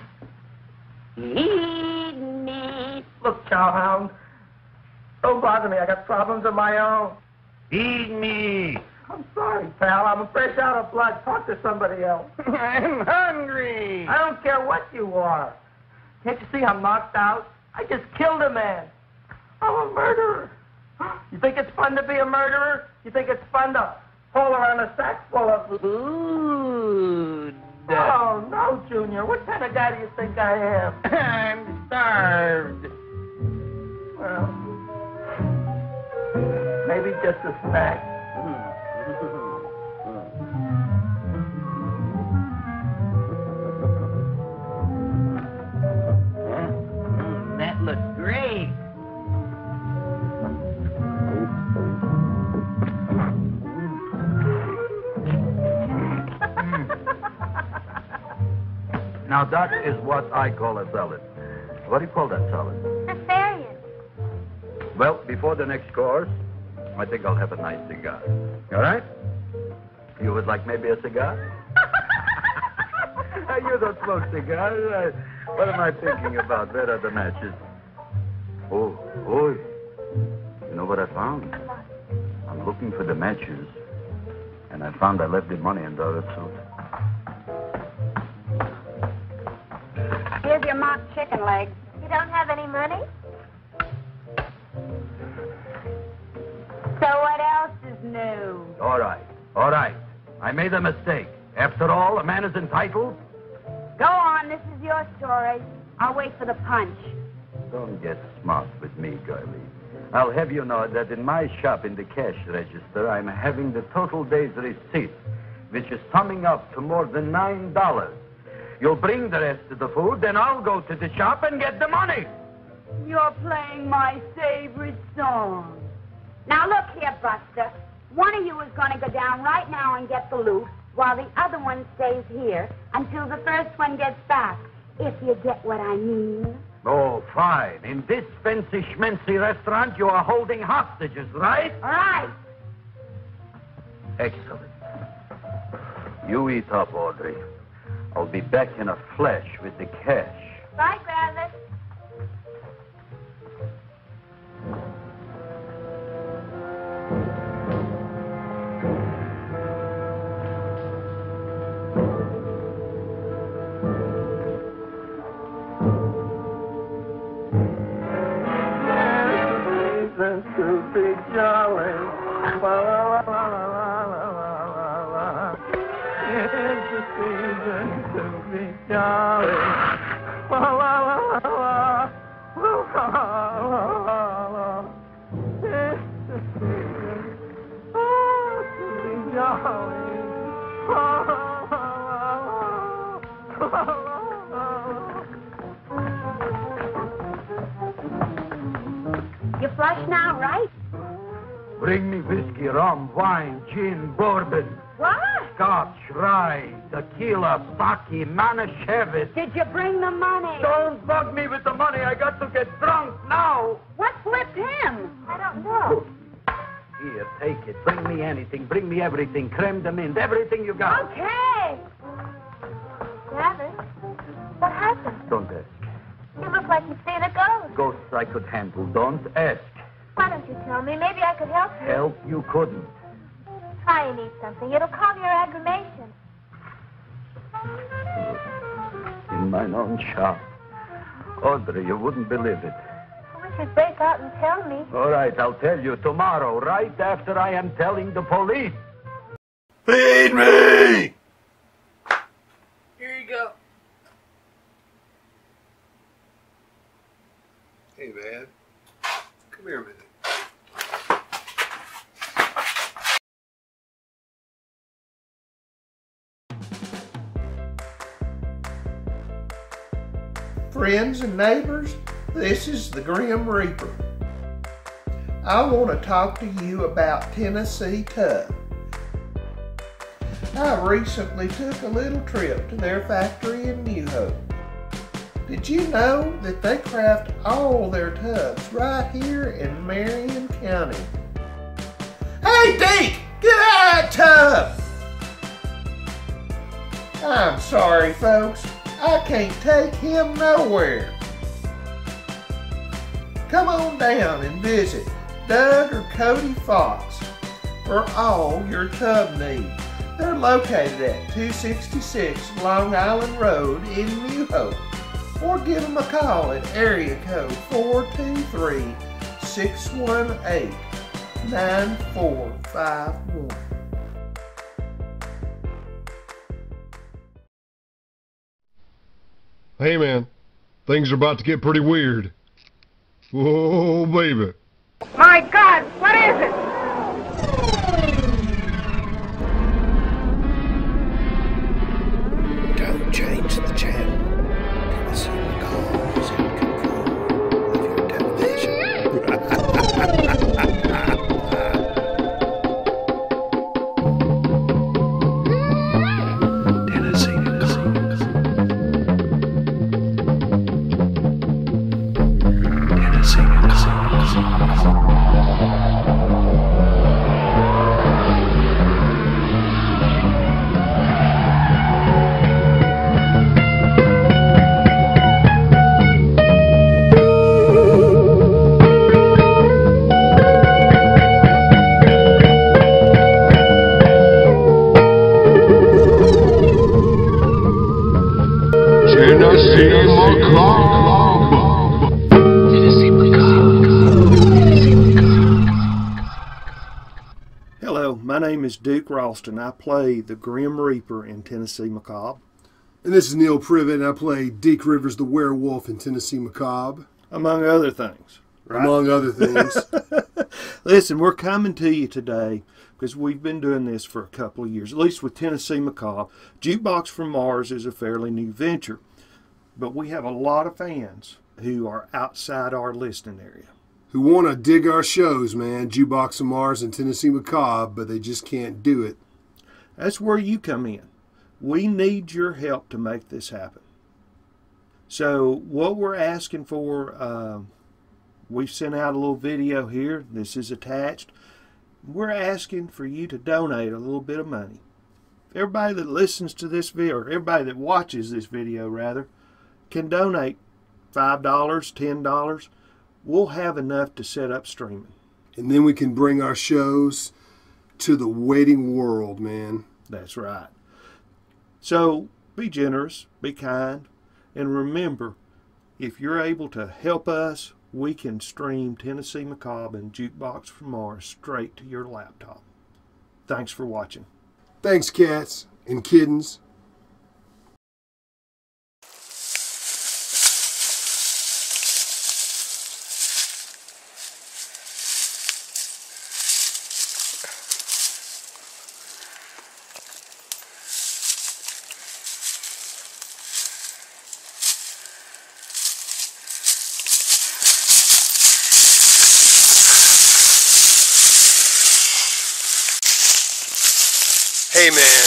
J: Eat me. Look, cowhound, don't bother me. I got problems of my own.
H: Eat me.
J: I'm sorry, pal. I'm fresh out of blood. Talk to somebody else.
H: I'm hungry.
J: I don't care what you are. Can't you see I'm knocked out? I just killed a man. I'm a murderer. You think it's fun to be a murderer? You think it's fun to haul around a sack full of food? Oh, no, Junior. What kind of guy do you think I am?
H: I'm starved.
J: Well, maybe just a snack.
H: That looks great.
O: Now, that is what I call a salad. What do you call that salad?
I: Asparagus.
O: Well, before the next course, I think I'll have a nice cigar. All right? You would like maybe a cigar? You don't smoke cigars. What am I thinking about? Where are the matches? Oh, you know what I found? I'm looking for the matches, and I found I left the money in the other suit.
N: Here's your mock chicken leg.
I: You don't have any money?
N: So what else is new?
O: All right. I made a mistake. After all, a man is entitled.
N: Go on, this is your story. I'll wait for the punch.
O: Don't get smart with me, girlie. I'll have you know that in my shop in the cash register, I'm having the total day's receipt, which is summing up to more than $9. You'll bring the rest of the food, then I'll go to the shop and get the money.
N: You're playing my favorite song. Now look here, Buster. One of you is going to go down right now and get the loot, while the other one stays here until the first one gets back, if you get what I mean.
O: Oh, fine. In this fancy schmancy restaurant, you are holding hostages, right?
N: All right.
O: Excellent. You eat up, Audrey. I'll be back in a flash with the cash.
I: Bye, Grandma.
J: To be jolly. La, la, la, la, la, la, la, la. It's the season to be jolly. La, la, la, la, la. La, la, la, la. It's the season to be jolly. La, la, la, la, la, la.
N: You flush now, right?
O: Bring me whiskey, rum, wine, gin, bourbon.
N: What?
O: Scotch, rye, tequila, sake, Manischewitz.
N: Did you bring the money?
O: Don't bug me with the money. I got to get drunk now.
N: What flipped him?
I: I don't know.
O: Here, take it. Bring me anything. Bring me everything. Creme de menthe. Everything you got.
I: Okay. Travis, what happened?
O: Don't ask.
I: You look like you've seen a ghost.
O: Ghosts I could handle. Don't ask.
I: Why don't you tell me? Maybe I could help you.
O: Help you couldn't.
I: Try and eat something. It'll calm your aggravation.
O: In mine own shop. Audrey, you wouldn't believe it.
I: I wish you'd break out and tell me.
O: All right, I'll tell you tomorrow, right after I am telling the police.
E: Feed me!
F: Here you go.
E: Hey, man. Come here a minute.
K: Friends and neighbors, this is the Grim Reaper. I want to talk to you about Tennessee Tub. I recently took a little trip to their factory in New Hope. Did you know that they craft all their tubs right here in Marion County? Hey, Deke! Get out of that tub! I'm sorry, folks. I can't take him nowhere. Come on down and visit Doug or Cody Fox for all your tub needs. They're located at 266 Long Island Road in New Hope. Or give them a call at area code 423-618-9451.
A: Hey man, things are about to get pretty weird. Whoa, baby.
I: My God, what is it?
C: Don't change the channel. Tennessee Macabre is in control of your television. Tennessee Macabre. Tennessee
K: Hello, my name is Duke Ralston. I play the Grim Reaper in Tennessee Macabre.
E: And this is Neil Privet, and I play Deke Rivers the Werewolf in Tennessee Macabre.
K: Among other things. Right?
E: Among other things.
K: Listen, we're coming to you today because we've been doing this for a couple of years, at least with Tennessee Macabre. Jukebox from Mars is a fairly new venture, but we have a lot of fans who are outside our listening area.
E: Who want to dig our shows, man. Jukebox of Mars and Tennessee Macabre, but they just can't do it.
K: That's where you come in. We need your help to make this happen. So what we're asking for, we've sent out a little video here. This is attached. We're asking for you to donate a little bit of money. Everybody that listens to this video, or everybody that watches this video rather, can donate $5, $10. We'll have enough to set up streaming.
E: And then we can bring our shows to the waiting world, man.
K: That's right. So be generous, be kind, and remember, if you're able to help us, we can stream Tennessee Macabre and Jukebox from Mars straight to your laptop. Thanks for watching.
E: Thanks, cats and kittens.
P: Hey man,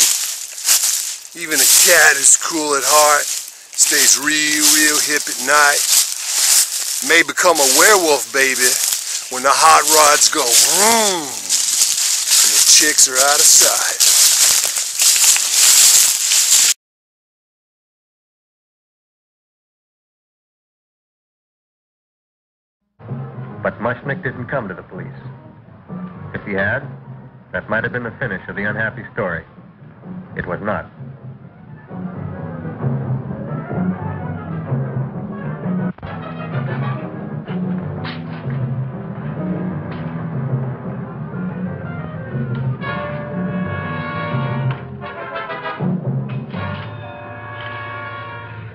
P: even a cat is cool at heart, stays real hip at night. May become a werewolf baby when the hot rods go vroom and the chicks are out of sight.
G: But Mushnick didn't come to the police. If he had, that might have been the finish of the unhappy story. It was not.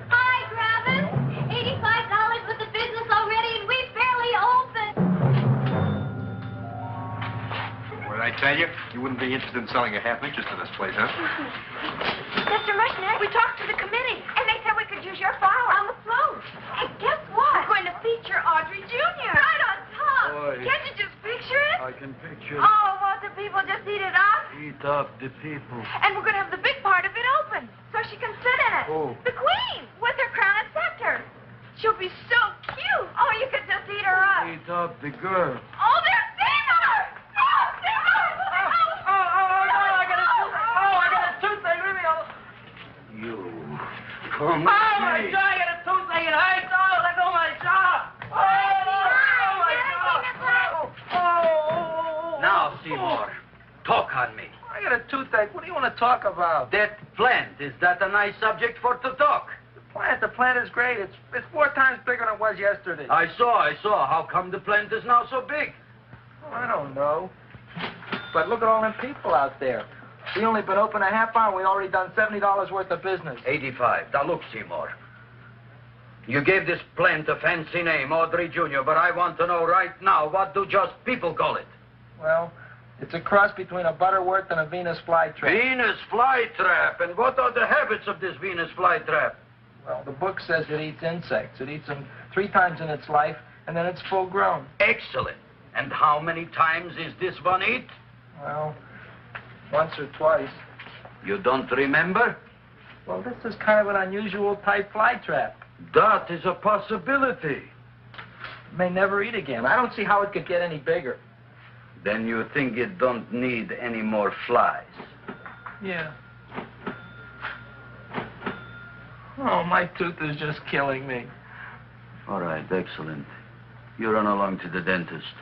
I: Hi, Travis. $85 with the business already, and we barely opened.
Q: What did I tell you? You wouldn't be interested in selling a half interest in this place, huh?
I: Mr. Mushnick, we talked to the committee, and they said we could use your flower on the float. And guess what? We're going to feature Audrey Jr. right on top.
O: Boy.
I: Can't you just picture it?
O: I can picture
I: Oh, won't the people just eat it up?
O: eat up the people.
I: And we're going to have the big part of it open, so she can sit in it.
O: Oh.
I: The queen, with her crown and scepter. She'll be so cute. Oh, you could just eat her up.
O: Eat up the girl.
I: Oh, there's Seymour! Oh, Seymour!
J: I got a toothache. Leave me alone.
H: Come
J: Oh, my jaw, I got a toothache and I don't let go of my jaw. Oh, my jaw. Oh.
H: Now, Seymour, talk on me.
J: I got a toothache. What do you want to talk about?
H: That plant, is that a nice subject for to talk?
J: The plant is great. It's 4 times bigger than it was yesterday.
H: I saw. How come the plant is now so big?
J: Oh, I don't know. But look at all them people out there. We only been open a half hour. We already done $70 worth of business.
H: 85. Now look, Seymour. You gave this plant a fancy name, Audrey Jr., but I want to know right now, what do just people call it?
J: Well, it's a cross between a Butterworth and a Venus flytrap.
H: Venus flytrap. And what are the habits of this Venus flytrap?
J: Well, the book says it eats insects. It eats them 3 times in its life, and then it's full grown.
H: Excellent. And how many times is this one eat?
J: Well, once or twice.
H: You don't remember?
J: Well, this is kind of an unusual type flytrap.
H: That is a possibility.
J: It may never eat again. I don't see how it could get any bigger.
H: Then you think it don't need any more flies?
J: Yeah. Oh, my tooth is just killing me.
H: All right, excellent. You run along to the dentist.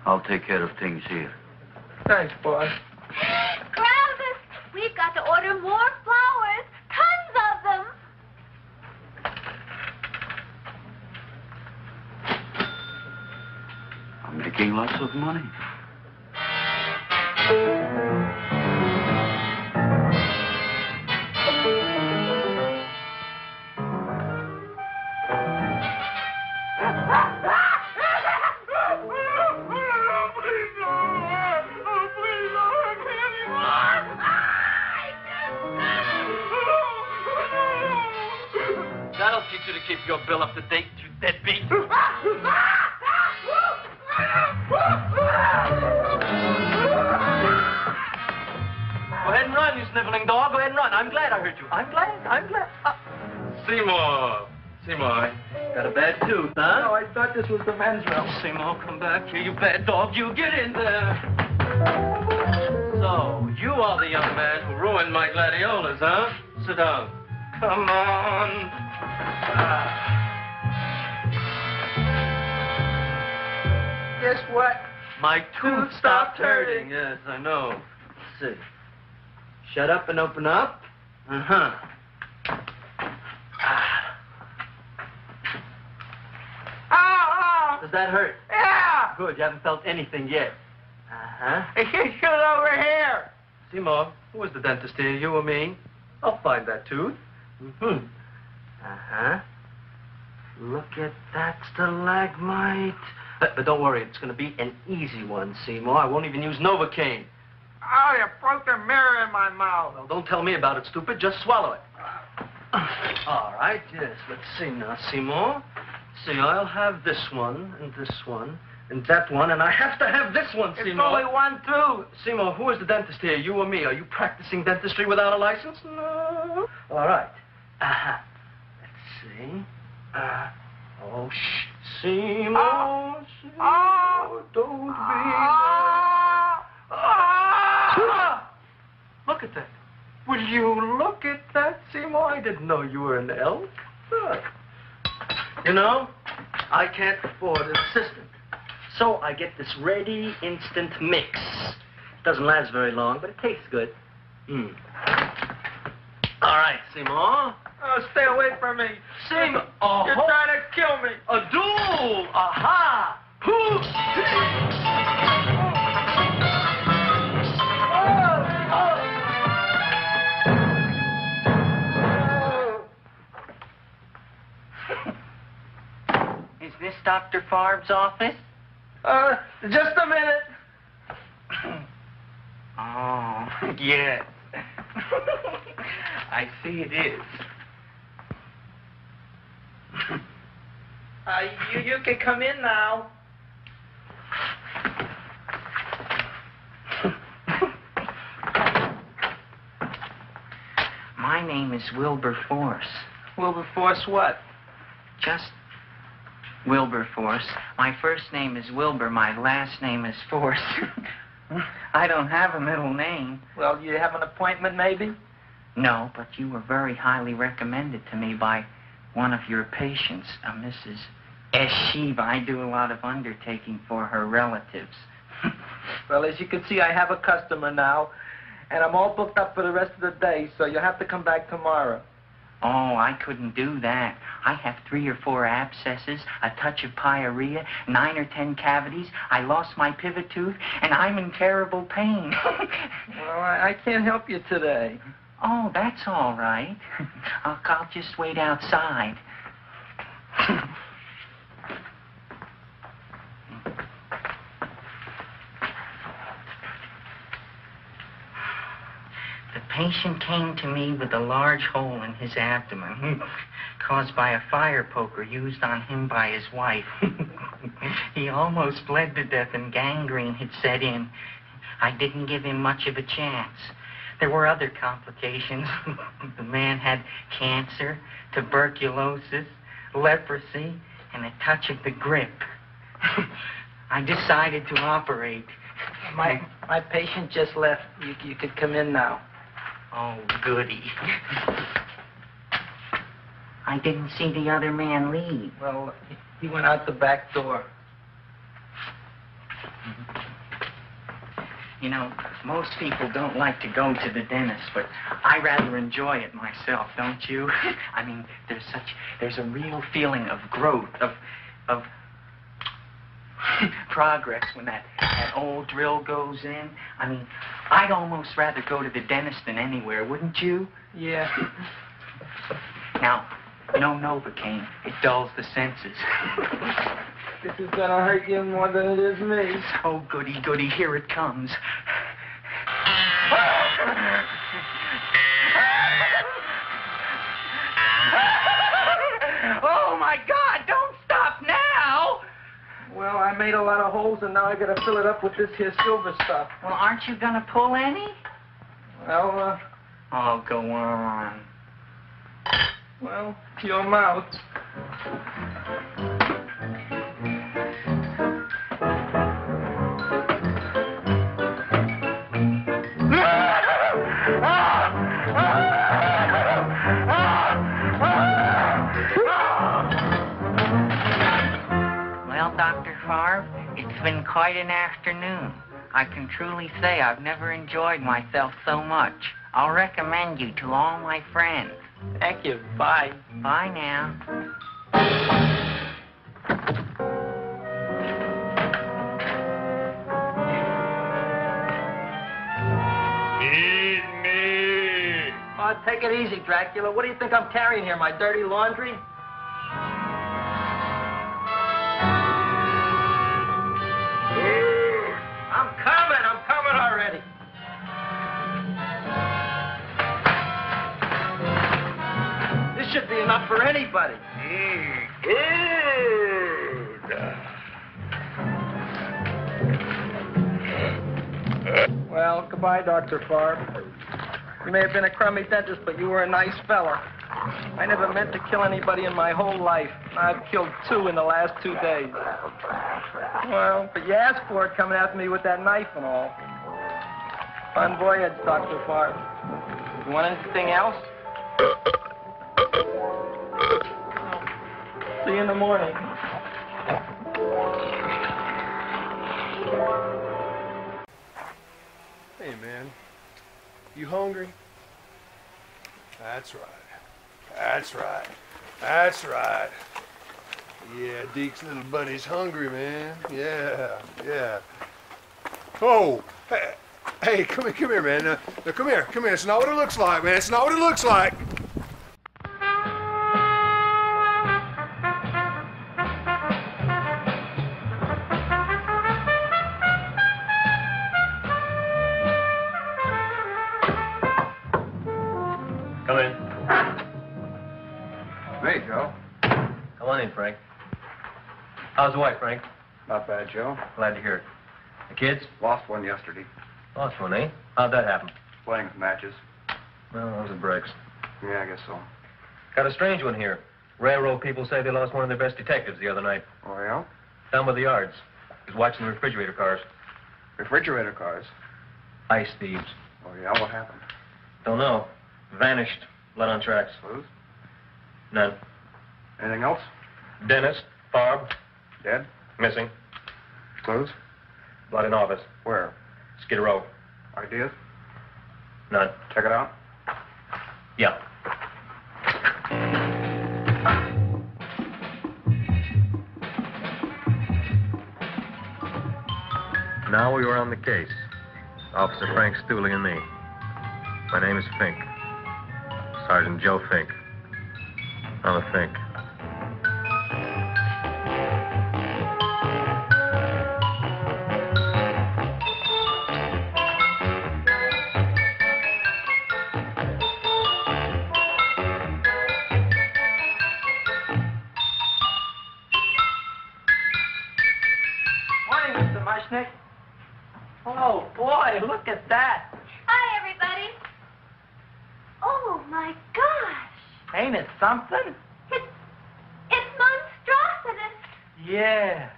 H: I'll take care of things here.
J: Thanks, boss.
I: Travis, we've got to order more flowers. Tons of them.
H: I'm making lots of money.
J: That'll teach you to keep your bill up to date, you deadbeat. Go ahead and run, you sniveling dog. Go ahead and run. I'm glad I hurt you. I'm glad.
R: Seymour, got a bad tooth, huh?
J: No, I thought this was the men's room.
R: Seymour, come back here, you bad dog. You get in there. So, you are the young man who ruined my gladiolas, huh? Sit down. Come on.
J: Guess what?
R: My tooth stopped hurting. Yes, I know. Let's see. Shut up and open up. Uh-huh.
J: Oh!
R: Does that hurt?
J: Yeah!
R: Good, you haven't felt anything yet. Uh-huh.
J: It's just over here.
R: Seymour, who is the dentist here, you or me? I'll find that tooth. Mm-hmm. Uh-huh. Look at that stalagmite. But don't worry, it's going to be an easy one, Seymour. I won't even use Novocaine.
J: Oh, you broke the mirror in my mouth.
R: Well, don't tell me about it, stupid. Just swallow it. All right, yes. Let's see now, Seymour. See, I'll have this one, and that one, and I have to have this one, Seymour.
J: It's only one tooth.
R: Seymour, who is the dentist here, you or me? Are you practicing dentistry without a license? No. All right. Uh-huh. Let's see. Oh, shh. Seymour, Seymour, don't be... Look at that. Will you look at that, Seymour? I didn't know you were an elf. Look. You know, I can't afford an assistant. So I get this ready instant mix. Doesn't last very long, but it tastes good. All right, Seymour.
J: Oh, stay away from me.
R: Seymour.
J: You're trying to kill me.
R: A duel. Aha.
J: Is this Dr. Farb's office? Just a minute. Oh, yes. I see it is. You can come in now.
S: My name is Wilberforce.
J: Wilberforce what?
S: Just Wilberforce. My first name is Wilbur. My last name is Force. I don't have a middle name.
J: Well, you have an appointment, maybe?
S: No, but you were very highly recommended to me by one of your patients, Mrs. Shiva. I do a lot of undertaking for her relatives.
J: Well, as you can see, I have a customer now, and I'm all booked up for the rest of the day, so you'll have to come back tomorrow.
S: Oh, I couldn't do that. I have 3 or 4 abscesses, a touch of pyorrhea, 9 or 10 cavities. I lost my pivot tooth, and I'm in terrible pain.
J: Well, I can't help you today.
S: Oh, that's all right. I'll just wait outside. The patient came to me with a large hole in his abdomen caused by a fire poker used on him by his wife. He almost bled to death and gangrene had set in. I didn't give him much of a chance. There were other complications. The man had cancer, tuberculosis, leprosy, and a touch of the grip. I decided to operate.
J: My patient just left. You could come in now.
S: Oh, goody. I didn't see the other man leave.
J: Well, he went out the back door.
S: You know, most people don't like to go to the dentist, but I rather enjoy it myself, don't you? I mean, there's a real feeling of growth, of progress when that old drill goes in. I mean, I'd almost rather go to the dentist than anywhere, wouldn't you?
J: Yeah.
S: Now, you know Novocaine, it dulls the senses.
J: This is gonna hurt you more than it is me.
S: Oh, goody, goody, here it comes.
J: Oh, my God, don't stop now! Well, I made a lot of holes, and now I gotta fill it up with this here silver stuff.
S: Well, aren't you gonna pull any?
J: Well,
S: Oh, go on.
J: well, your mouth.
S: Well, Dr. Favre, it's been quite an afternoon. I can truly say I've never enjoyed myself so much. I'll recommend you to all my friends.
J: Thank you. Bye.
S: Bye now.
J: Eat me. Oh, take it easy, Dracula. What do you think I'm carrying here, my dirty laundry? I'm coming already. This should be enough for anybody. Well, goodbye, Dr. Favre. You may have been a crummy dentist, but you were a nice fella. I never meant to kill anybody in my whole life. I've killed 2 in the last 2 days. Well, but you asked for it coming after me with that knife and all. Fun voyage, Dr. Favre. You want anything else? See you in the morning.
E: Hey, man. You hungry? That's right. That's right. That's right. Yeah, Deke's little buddy's hungry, man. Yeah, yeah. Oh, hey, come here, man. Now, come here. It's not what it looks like, man. It's not what it looks like.
G: Come in.
Q: Hey, Joe.
G: Come on in, Frank. How's the wife, Frank?
Q: Not bad, Joe.
G: Glad to hear it. The kids?
Q: Lost one yesterday.
G: Lost one, eh? How'd that happen?
Q: Playing some matches.
G: Well, those are breaks.
Q: Yeah, I guess so.
G: Got a strange one here. Railroad people say they lost one of their best detectives the other night.
Q: Oh, yeah?
G: Down by the yards. He was watching the refrigerator cars.
Q: Refrigerator cars?
G: Ice thieves.
Q: Oh, yeah? What happened?
G: Don't know. Vanished. Blood on tracks.
Q: Clues?
G: None.
Q: Anything else?
G: Dentist. Barb.
Q: Dead?
G: Missing.
Q: Clues?
G: Blood in office.
Q: Where?
G: Skid Row.
Q: Ideas?
G: None.
Q: Check it out.
G: Yeah. Now we were on the case. Officer Frank Stooley and me. My name is Fink. Sergeant Joe Fink. I'm a Fink.
J: Morning, Mr. Mushnick. Oh, boy, look at that.
I: Hi, everybody. Oh, my gosh.
J: Ain't it something?
I: It's monstrosity.
J: Yeah.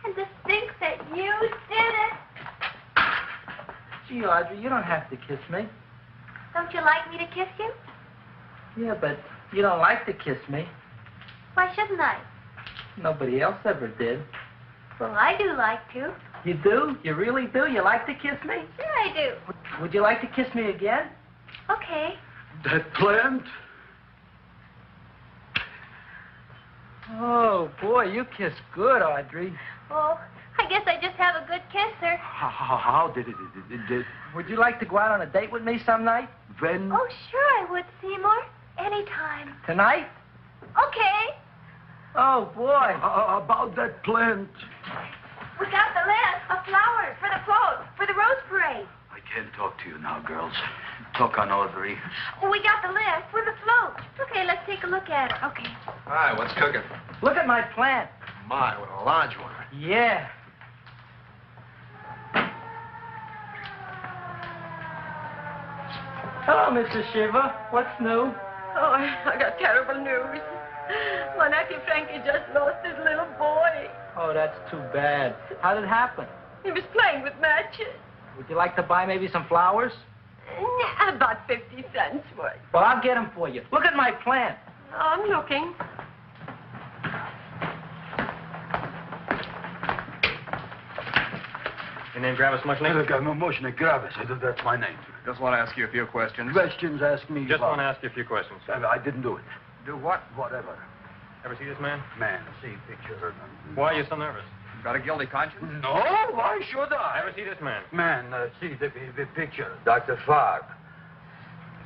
I: And to think that you did it.
J: Gee, Audrey, you don't have to kiss me.
I: Don't you like me to kiss you?
J: Yeah, but you don't like to kiss me.
I: Why shouldn't I?
J: Nobody else ever did.
I: Well, I do like to.
J: You do? You really do? You like to kiss me?
I: Sure I do.
J: Would you like to kiss me again?
I: Okay.
H: That plant?
J: Oh, boy, you kiss good, Audrey.
I: Well, I guess I just have a good kisser.
H: How did it?
J: Would you like to go out on a date with me some night?
H: When?
I: Oh, sure I would, Seymour. Anytime.
J: Tonight?
I: Okay.
J: Oh, boy.
H: About that plant.
I: We got the list of flowers for the float, for the rose parade.
H: I can't talk to you now, girls. Talk on Audrey.
I: We got the list for the float. Okay, let's take a look at it. Okay.
Q: Hi, what's cooking?
J: Look at my plant.
Q: My, what a large one.
J: Yeah. Hello, Mr. Shiva. What's new?
N: Oh, I got terrible news. My nephew Frankie just lost his little boy.
J: Oh, that's too bad. How did it happen?
N: He was playing with matches.
J: Would you like to buy maybe some flowers?
N: About 50 cents worth.
J: Well, I'll get them for you. Look at my plant.
N: I'm looking.
G: Your name Gravis Mushnick?
H: Mushnick Gravis. That's my name.
Q: Just want to ask you a few questions.
H: Questions, ask me.
G: Just want to ask you a few questions.
H: I didn't do it.
Q: Do what?
H: Whatever.
G: Ever see this man?
H: Man, see picture.
G: Why are you so nervous?
Q: Got a guilty conscience?
H: No, why should I?
G: Ever see this man?
H: Man, see the picture. Dr. Farb.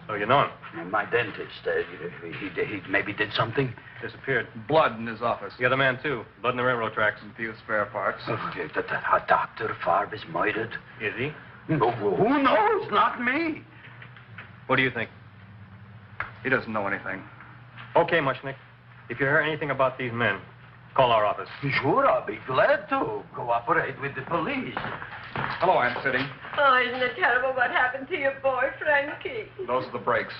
G: So you know him?
H: My dentist. He maybe did something.
G: Disappeared.
Q: Blood in his office.
G: The other man, too. Blood in the railroad tracks.
Q: And few spare parts.
H: Dr. Farb is murdered.
G: Is he?
H: No, who knows? Not me.
G: What do you think?
Q: He doesn't know anything.
G: Okay, Mushnick. If you hear anything about these men, call our office.
H: Sure, I'll be glad to cooperate with the police.
Q: Hello, Aunt Sitting.
N: Oh, isn't it terrible what happened to your boy, Frankie?
Q: Those are the brakes.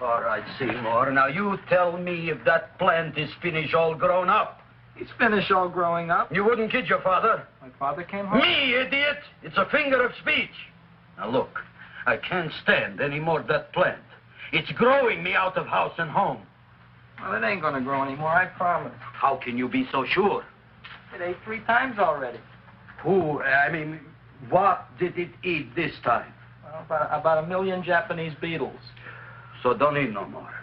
H: All right, Seymour. Now, you tell me if that plant is finished all grown up.
J: He's finished all growing up.
H: You wouldn't kid your father.
J: My father came home?
H: Me, idiot! It's a figure of speech. Now, look, I can't stand any more of that plant. It's growing me out of house and home.
J: Well, it ain't gonna grow anymore, I promise.
H: How can you be so sure?
J: It ate 3 times already.
H: What did it eat this time?
J: Well, about 1 million Japanese beetles.
H: So don't eat no more.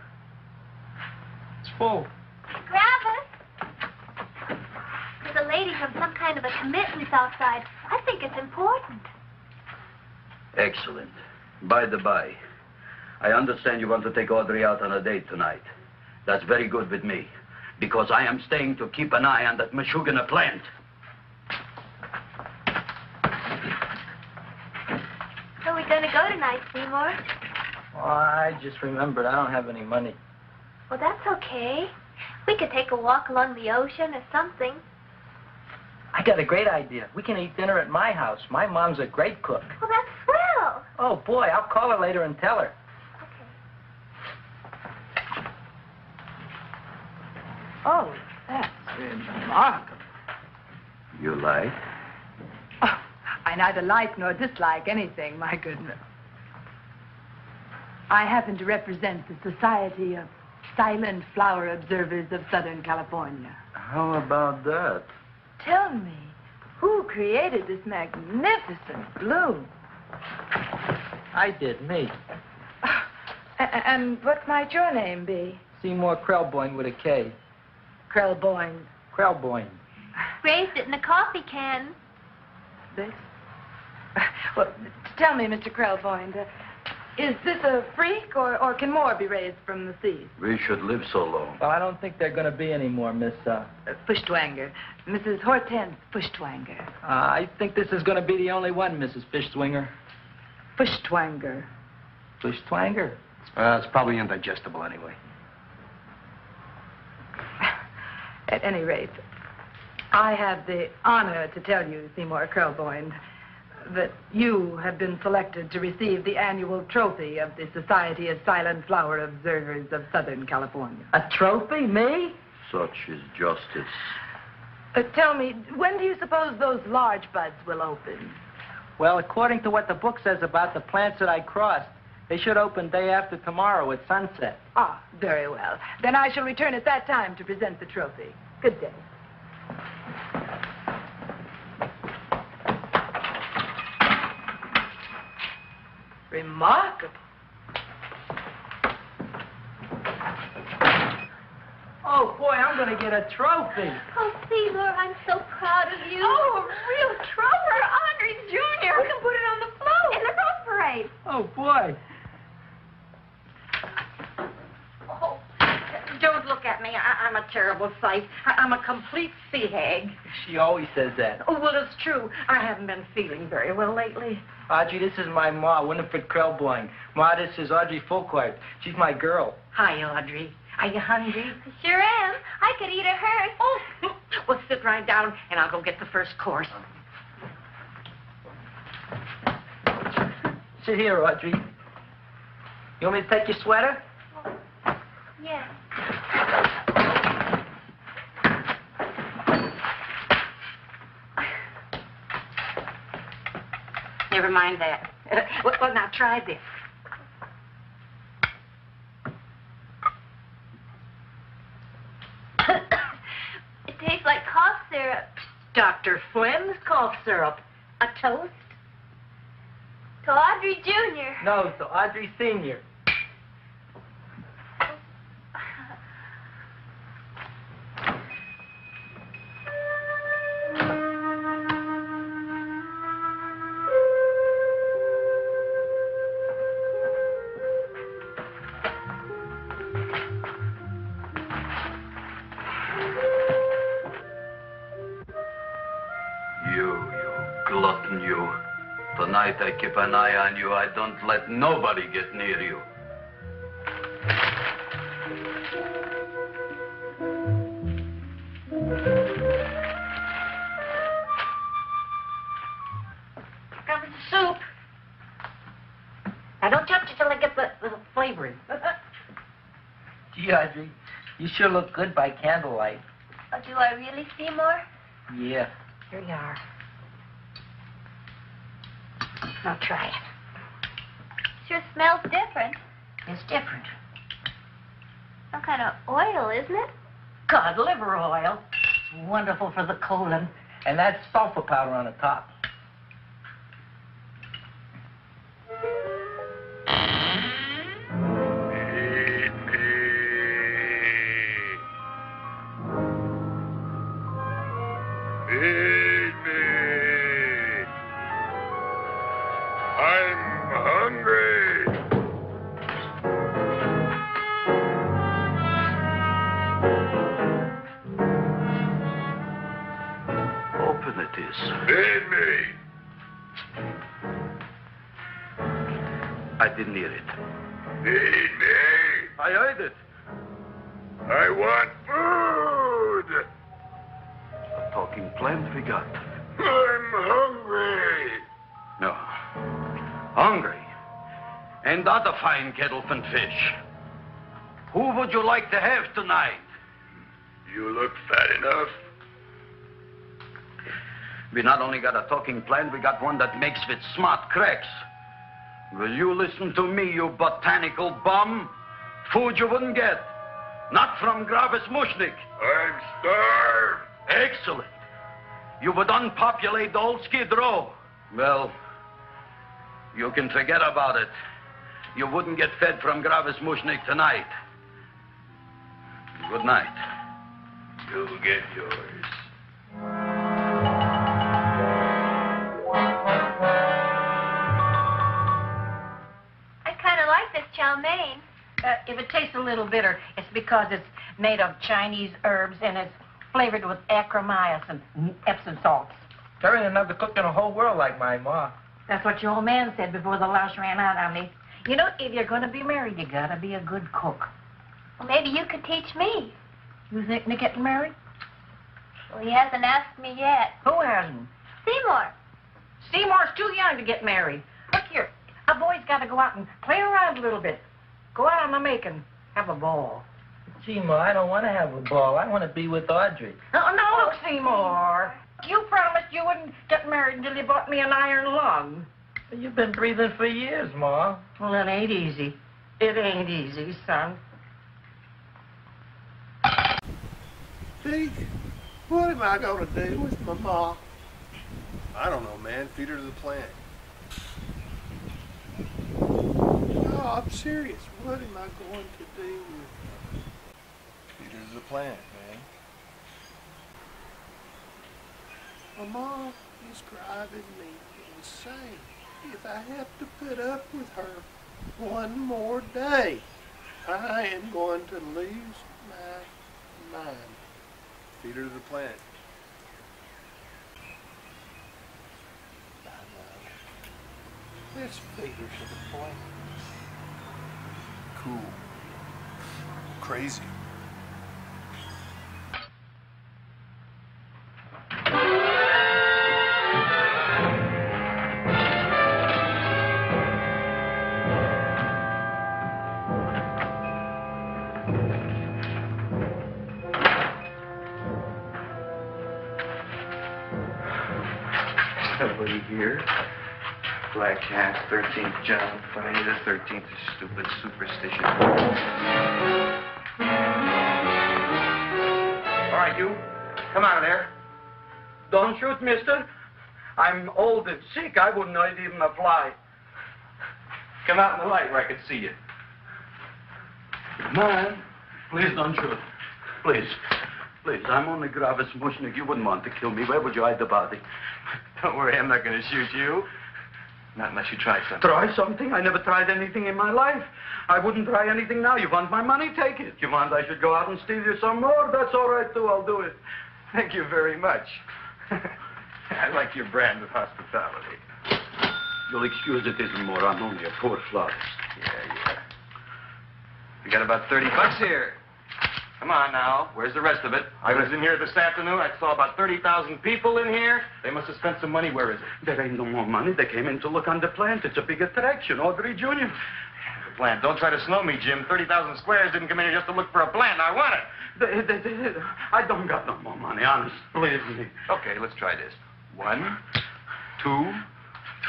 J: It's full.
I: Gravis! There's a lady from some kind of a commitment outside. I think it's important.
H: Excellent. By the by, I understand you want to take Audrey out on a date tonight. That's very good with me, because I am staying to keep an eye on that Meshuggah plant.
I: So we're going to go tonight, Seymour.
J: Oh, I just remembered I don't have any money.
I: Well, that's okay. We could take a walk along the ocean or something.
J: I got a great idea. We can eat dinner at my house. My mom's a great cook.
I: Well, that's swell.
J: Oh, boy, I'll call her later and tell her. Oh, that's remarkable.
H: You like?
N: Oh,
T: I neither like nor dislike anything, my goodness. I happen to represent the Society of Silent Flower Observers of Southern California.
O: How about that?
T: Tell me, who created this magnificent bloom?
J: I did, me.
T: And what might your name be?
J: Seymour Krelboyne with a K.
T: Krelboyne.
J: Krelboyne.
I: Raised it in a coffee can.
T: This? Well, tell me, Mr. Krelboyne, is this a freak, or can more be raised from the sea?
O: We should live so long.
J: Well, I don't think there are going to be any more, Miss,
T: Fuschtwanger. Mrs. Hortense Fuschtwanger.
J: I think this is going to be the only one, Mrs. Fishswinger.
T: Fuschtwanger.
J: Fuschtwanger?
Q: It's probably indigestible anyway.
T: At any rate, I have the honor to tell you, Seymour Krelboyne, that you have been selected to receive the annual trophy of the Society of Silent Flower Observers of Southern California.
J: A trophy? Me?
O: Such is justice.
T: Tell me, when do you suppose those large buds will open?
J: Well, according to what the book says about the plants that I crossed, they should open day after tomorrow at sunset.
T: Ah, very well. Then I shall return at that time to present the trophy. Good day. Remarkable.
J: Oh, boy, I'm going to get a trophy.
I: Oh, Seymour, I'm so proud of you.
N: Oh, a real trophy, Audrey Jr.
I: We can put it on the float in the Rose Parade.
J: Oh, boy.
N: Oh, don't look at me. I'm a terrible sight. I'm a complete sea hag.
J: She always says that.
N: Oh, well, it's true. I haven't been feeling very well lately.
J: Audrey, this is my ma, Winifred Krelboyne. Ma, this is Audrey Folkart. She's my girl.
N: Hi, Audrey. Are you hungry?
I: I sure am. I could eat a hearse.
N: Oh, well, sit right down, and I'll go get the first course.
J: Sit here, Audrey. You want me to take your sweater?
I: Yeah.
N: Never mind that. Well, now try this.
I: It tastes like cough syrup.
N: Dr. Flynn's cough syrup. A toast?
I: To Audrey Jr.
J: No, to Audrey Sr.
O: Glutton, you. Tonight I keep an eye on you. I don't let nobody get near you.
N: Comes the soup. Now, don't touch it till I get the flavoring.
J: Gee, Audrey, you sure look good by candlelight.
I: Oh, do I really, Seymour?
J: Yeah.
N: Here you are. Now try it.
I: Sure smells different.
N: It's different.
I: Some kind of oil, isn't it?
N: Cod liver oil. It's wonderful for the colon.
J: And that's sulfur powder on the top.
A: Feed me. I'm hungry.
O: Open it is.
A: Feed me.
O: I didn't hear it.
A: Feed me.
O: I heard it.
A: I want food.
O: A talking plant we got.
A: I'm hungry.
O: No. Hungry. And other fine kettlefen fish. Who would you like to have tonight?
A: You look fat enough.
O: We not only got a talking plant, we got one that makes with smart cracks. Will you listen to me, you botanical bum? Food you wouldn't get. Not from Gravis Mushnik. I'm starved. Excellent. You would unpopulate the old Skid Row. Well, you can forget about it. You wouldn't get fed from Gravis Mushnik tonight. Good night. You'll get yours.
I: I kind of like this chow mein.
N: If it tastes a little bitter, it's because it's made of Chinese herbs and it's flavored with acromyces and Epsom salts.
J: There ain't another cook in the whole world like my ma.
N: That's what your old man said before the louse ran out on me. You know, if you're going to be married, you got to be a good cook.
I: Well, maybe you could teach me.
N: You thinking of getting married?
I: Well, he hasn't asked me yet.
N: Who hasn't?
I: Seymour.
N: Seymour's too young to get married. Look here, a boy's got to go out and play around a little bit. Go out on the making. Have a ball.
J: Seymour, I don't want to have a ball. I want to be with Audrey.
N: No, look, Seymour. You promised you wouldn't get married until you bought me an iron lung.
J: You've been breathing for years, Ma.
N: Well, it ain't easy. It ain't easy, son.
F: Deke, what am I going to do with my ma?
E: I don't know, man. Feed her to the plant.
F: No, I'm serious. What am I going to do with her?
E: Feed her to the plant, man.
F: My mom is driving me insane. If I have to put up with her one more day, I am going to lose my mind.
E: Feed her to the plant.
F: Let's feed her to the plant.
E: Cool. Crazy.
U: Somebody here. Black Cat, 13th John, Friday the 13th is stupid superstition.
H: All right, you. Come out of there. Don't shoot, mister. I'm old and sick. I wouldn't know even a fly.
U: Come out in the light where I can see you.
O: Come on. Please don't shoot. Please. Please, I'm only Gravis Mushnik. You wouldn't want to kill me. Where would you hide the body?
U: Don't worry, I'm not going to shoot you. Not unless you try something.
O: Try something? I never tried anything in my life. I wouldn't try anything now. You want my money? Take it. You want I should go out and steal you some more? That's all right, too. I'll do it.
U: Thank you very much. I like your brand of hospitality.
O: You'll excuse it isn't more. I'm only a poor florist.
U: Yeah. We got about $30 here. Come on now. Where's the rest of it? I was in here this afternoon. I saw about 30,000 people in here. They must have spent some money. Where is it?
O: There ain't no more money. They came in to look on the plant. It's a big attraction. Audrey Jr.
U: The plant. Don't try to snow me, Jim. 30,000 squares didn't come in here just to look for a plant. I want it.
O: I don't got no more money, honest. Believe me.
U: Okay, let's try this. 1, 2,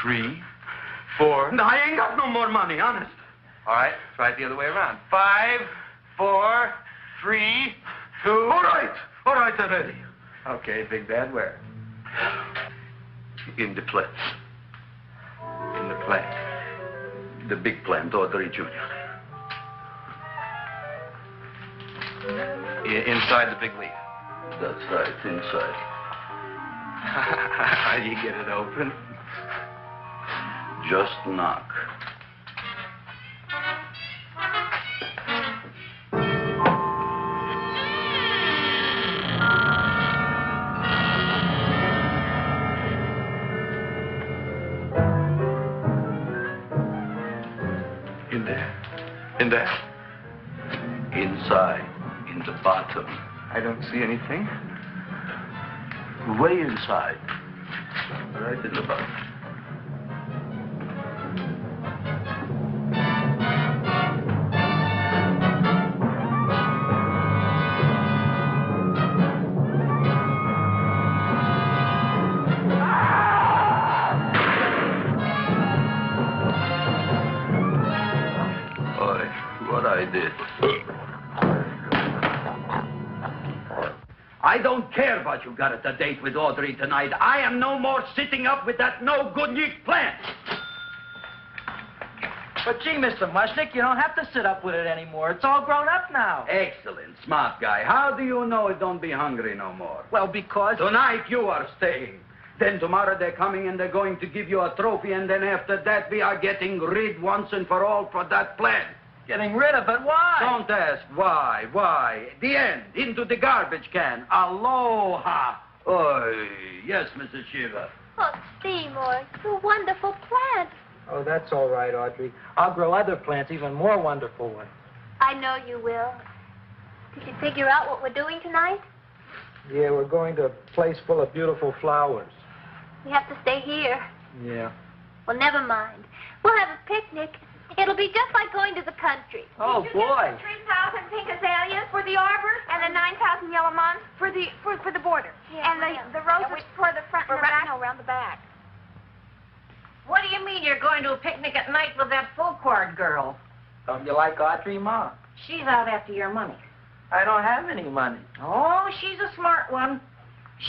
U: 3, 4.
O: No, I ain't got no more money, honest.
U: All right, try it the other way around. 5, 4, 3, 2.
O: All right already.
U: Okay, Big Bad, where?
O: In the plant.
U: In the plant.
O: The big plant, Audrey Jr.
U: Inside the big leaf.
O: That's right, inside.
U: How do you get it open?
O: Just knock.
U: In there?
O: Inside, in the bottom.
U: I don't see anything.
O: Way inside. Right in the bottom. what I did. I don't care what you got at the date with Audrey tonight. I am no more sitting up with that no-good plant.
J: But gee, Mr. Mushnick, you don't have to sit up with it anymore. It's all grown up now.
O: Excellent, smart guy. How do you know it don't be hungry no more?
J: Well, because...
O: Tonight you are staying. Then tomorrow they're coming and they're going to give you a trophy, and then after that we are getting rid once and for all for that plant.
J: Getting rid of it? Why?
O: Don't ask why. Why? The end. Into the garbage can. Aloha. Oy. Yes, Mrs. Shiva.
I: Oh, Seymour, it's a wonderful plant.
J: Oh, that's all right, Audrey. I'll grow other plants, even more wonderful ones.
I: I know you will. Did you figure out what we're doing tonight?
J: Yeah, we're going to a place full of beautiful flowers.
I: We have to stay here.
J: Yeah.
I: Well, never mind. We'll have a picnic. It'll be just like going to the country.
J: Oh,
I: Did you
J: boy.
I: Get the 3,000 pink azaleas for the arbor and the 9,000 yellow mums for the border. Yeah, and the roses for the front and the back. No, around the back.
N: What do you mean you're going to a picnic at night with that full-cord girl?
J: Don't you like Audrey, Ma?
N: She's out after your money.
J: I don't have any money.
N: Oh, she's a smart one.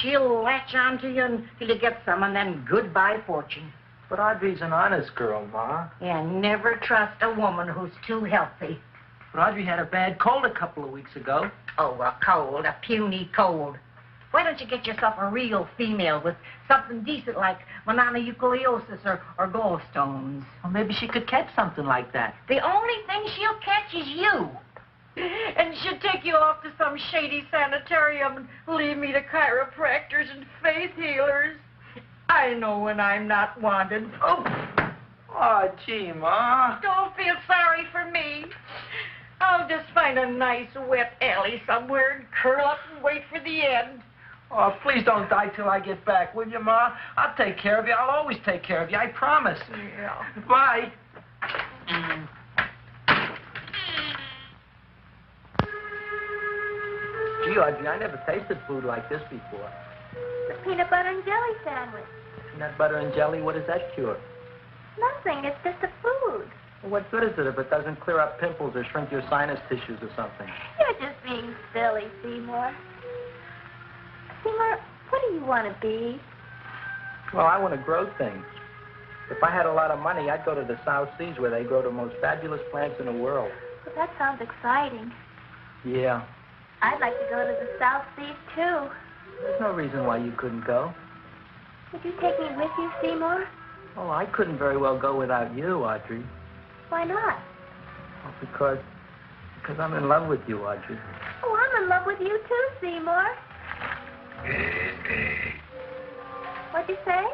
N: She'll latch on to you until you get some, and then goodbye fortune.
J: But Audrey's an honest girl, Ma.
N: And never trust a woman who's too healthy.
J: But Audrey had a bad cold a couple of weeks ago.
N: Oh, a cold, a puny cold. Why don't you get yourself a real female with something decent like mononucleosis or gallstones?
J: Well, maybe she could catch something like that.
N: The only thing she'll catch is you.
T: And she'll take you off to some shady sanitarium and leave me to chiropractors and faith healers. I know when I'm not wanted.
J: Oh, gee, Ma.
T: Don't feel sorry for me. I'll just find a nice wet alley somewhere and curl up and wait for the end.
J: Oh, please don't die till I get back, will you, Ma? I'll take care of you. I'll always take care of you. I promise.
T: Yeah.
J: Bye. Gee, Audrey, I never tasted food like this before.
I: The peanut butter and jelly sandwich.
J: Peanut butter and jelly, what does that cure?
I: Nothing. It's just a food.
J: Well, what good is it if it doesn't clear up pimples or shrink your sinus tissues or something?
I: You're just being silly, Seymour. Seymour, what do you want to be?
J: Well, I want to grow things. If I had a lot of money, I'd go to the South Seas where they grow the most fabulous plants in the world.
I: Well, that sounds exciting.
J: Yeah.
I: I'd like to go to the South Seas, too.
J: There's no reason why you couldn't go.
I: Would you take me with you, Seymour?
J: Oh, I couldn't very well go without you, Audrey.
I: Why not?
J: Well, because I'm in love with you, Audrey.
I: Oh, I'm in love with you, too, Seymour. What'd you say?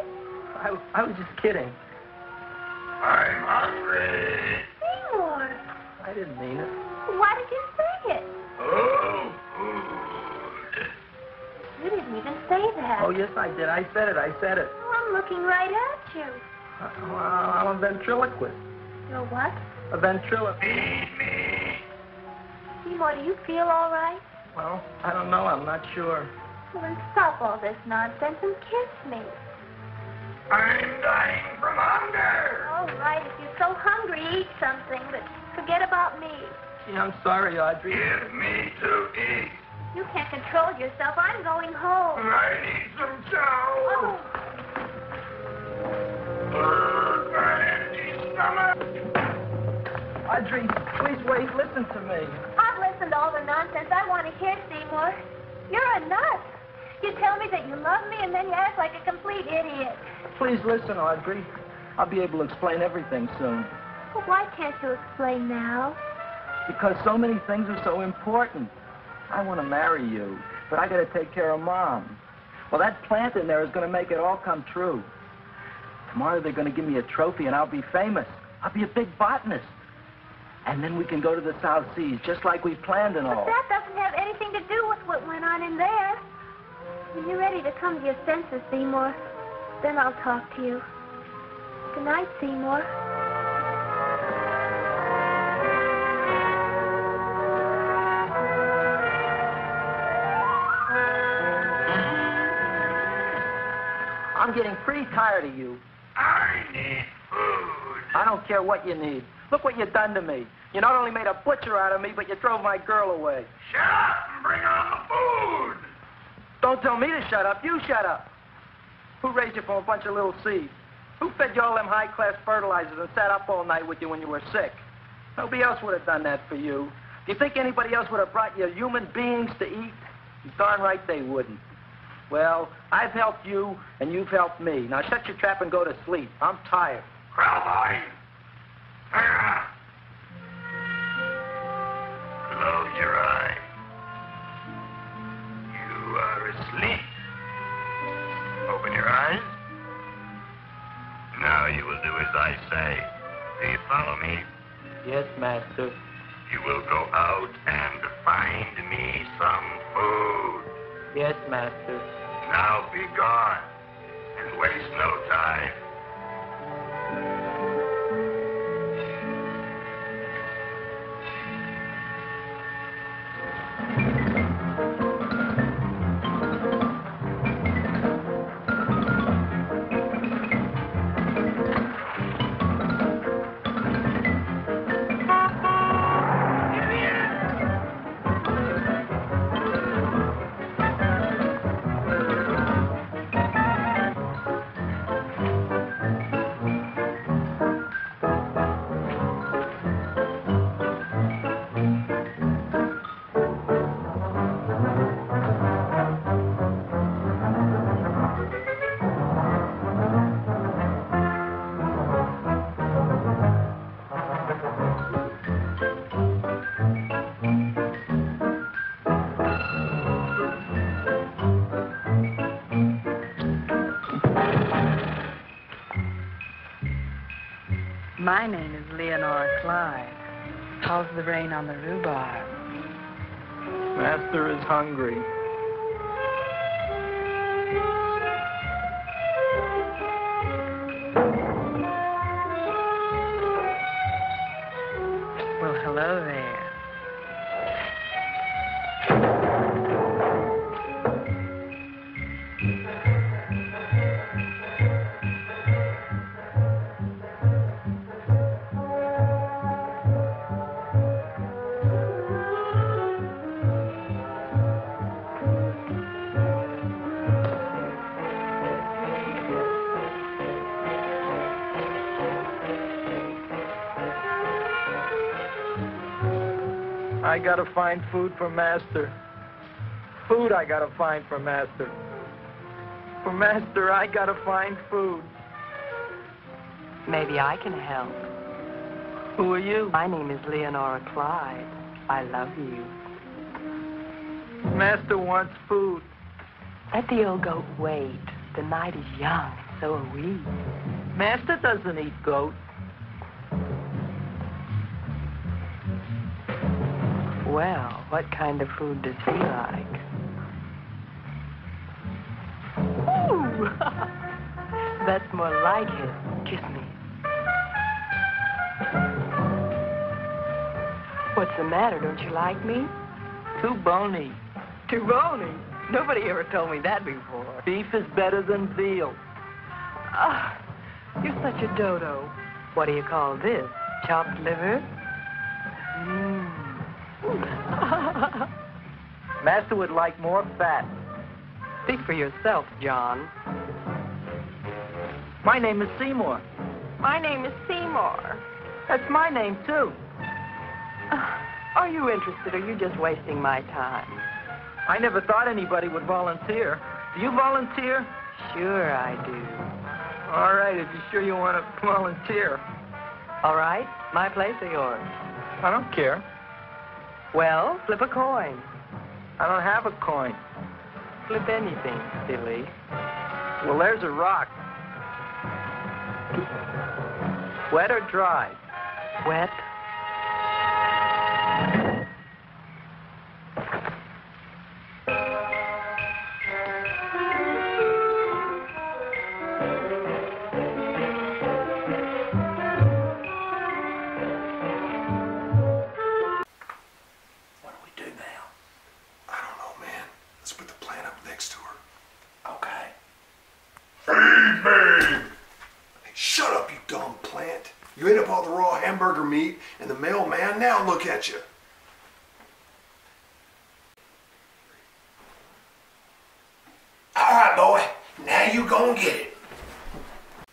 J: I was just kidding.
O: I'm hungry.
I: Seymour.
J: I didn't mean it.
I: Why did you say it?
O: Oh, food.
I: You didn't even say that.
J: Oh, yes, I did. I said it.
I: Oh, I'm looking right at you.
J: Well, I'm a ventriloquist.
I: You're what?
J: A ventriloquist.
O: Feed me.
I: Seymour, do you feel all right?
J: Well, I don't know. I'm not sure.
I: Well, then stop all this nonsense and kiss me.
O: I'm dying from hunger.
I: All right, if you're so hungry, eat something, but forget about me.
J: Gee, I'm sorry, Audrey.
O: Give me to eat.
I: You can't control yourself. I'm going home.
O: I need some chow.
I: Oh.
O: My empty stomach.
J: Audrey, please wait. Listen to me.
I: I've listened to all the nonsense I want to hear, Seymour. You're a nut. You tell me that you love me, and then you act like a complete idiot.
J: Please listen, Audrey. I'll be able to explain everything soon.
I: Well, why can't you explain now?
J: Because so many things are so important. I want to marry you, but I got to take care of Mom. Well, that plant in there is going to make it all come true. Tomorrow they're going to give me a trophy, and I'll be famous. I'll be a big botanist. And then we can go to the South Seas, just like we planned and all.
I: But that doesn't have anything to do with what went on in there. When you're ready to come to your senses, Seymour, then I'll talk to you. Good night, Seymour.
J: I'm getting pretty tired of you.
O: I need food.
J: I don't care what you need.
B: Look what you done to me. You not only made a butcher out of me, but you drove my girl away.
H: Shut up and bring on the food.
B: Don't tell me to shut up. You shut up. Who raised you from a bunch of little seeds? Who fed you all them high-class fertilizers and sat up all night with you when you were sick? Nobody else would have done that for you. Do you think anybody else would have brought you human beings to eat? You're darn right they wouldn't. Well, I've helped you, and you've helped me. Now shut your trap and go to sleep. I'm tired.
H: Cowboy. Close your eye. You are asleep. Open your eyes. Now you will do as I say. Do you follow me?
B: Yes, master.
H: You will go out and find me some food.
B: Yes, master.
H: Now be gone and waste no time.
T: My name is Leonora Clyde. How's the rain on the rhubarb?
B: Master is hungry.
T: Well, hello there.
B: I gotta find food for Master. Food I gotta find for Master. For Master, I gotta find food.
T: Maybe I can help.
B: Who are you?
T: My name is Leonora Clyde. I love you.
B: Master wants food.
T: Let the old goat wait. The night is young, so are we.
B: Master doesn't eat goat.
T: Well, what kind of food does he like? Ooh! That's more like him. Kiss me. What's the matter? Don't you like me?
B: Too bony.
T: Too bony? Nobody ever told me that before.
B: Beef is better than veal.
T: Ah, you're such a dodo. What do you call this? Chopped liver?
B: Master would like more fat.
T: Speak for yourself, John.
B: My name is Seymour.
I: My name is Seymour.
B: That's my name, too.
T: Are you interested, or are you just wasting my time?
B: I never thought anybody would volunteer. Do you volunteer?
T: Sure I do.
B: All right, if you're sure you want to volunteer.
T: All right, my place or yours?
B: I don't care.
T: Well, flip a coin.
B: I don't have a coin.
T: Flip anything, silly.
B: Well, there's a rock. Wet or dry?
T: Wet.
P: Shut up, you dumb plant. You ate up all the raw hamburger
E: burger meat, and the mailman. Now look at you. All right, boy. Now you gonna get it.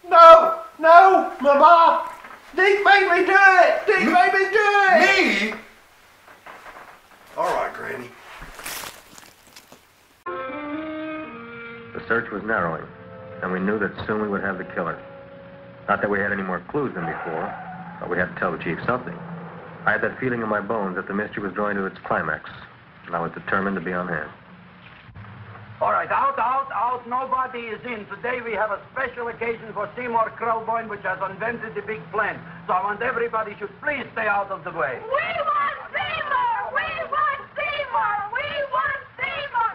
F: No, no, Mama. Deke made me do it. Deke made me do it.
E: Me? All right, Granny.
G: The search was narrowing, and we knew that soon we would have the killer. Not that we had any more clues than before, but we had to tell the chief something. I had that feeling in my bones that the mystery was drawing to its climax, and I was determined to be on hand.
H: All right, out. Nobody is in. Today we have a special occasion for Seymour Krelboyne, which has invented the big plan. So I want everybody should please stay out of the way.
I: We want Seymour! We want Seymour! We want Seymour!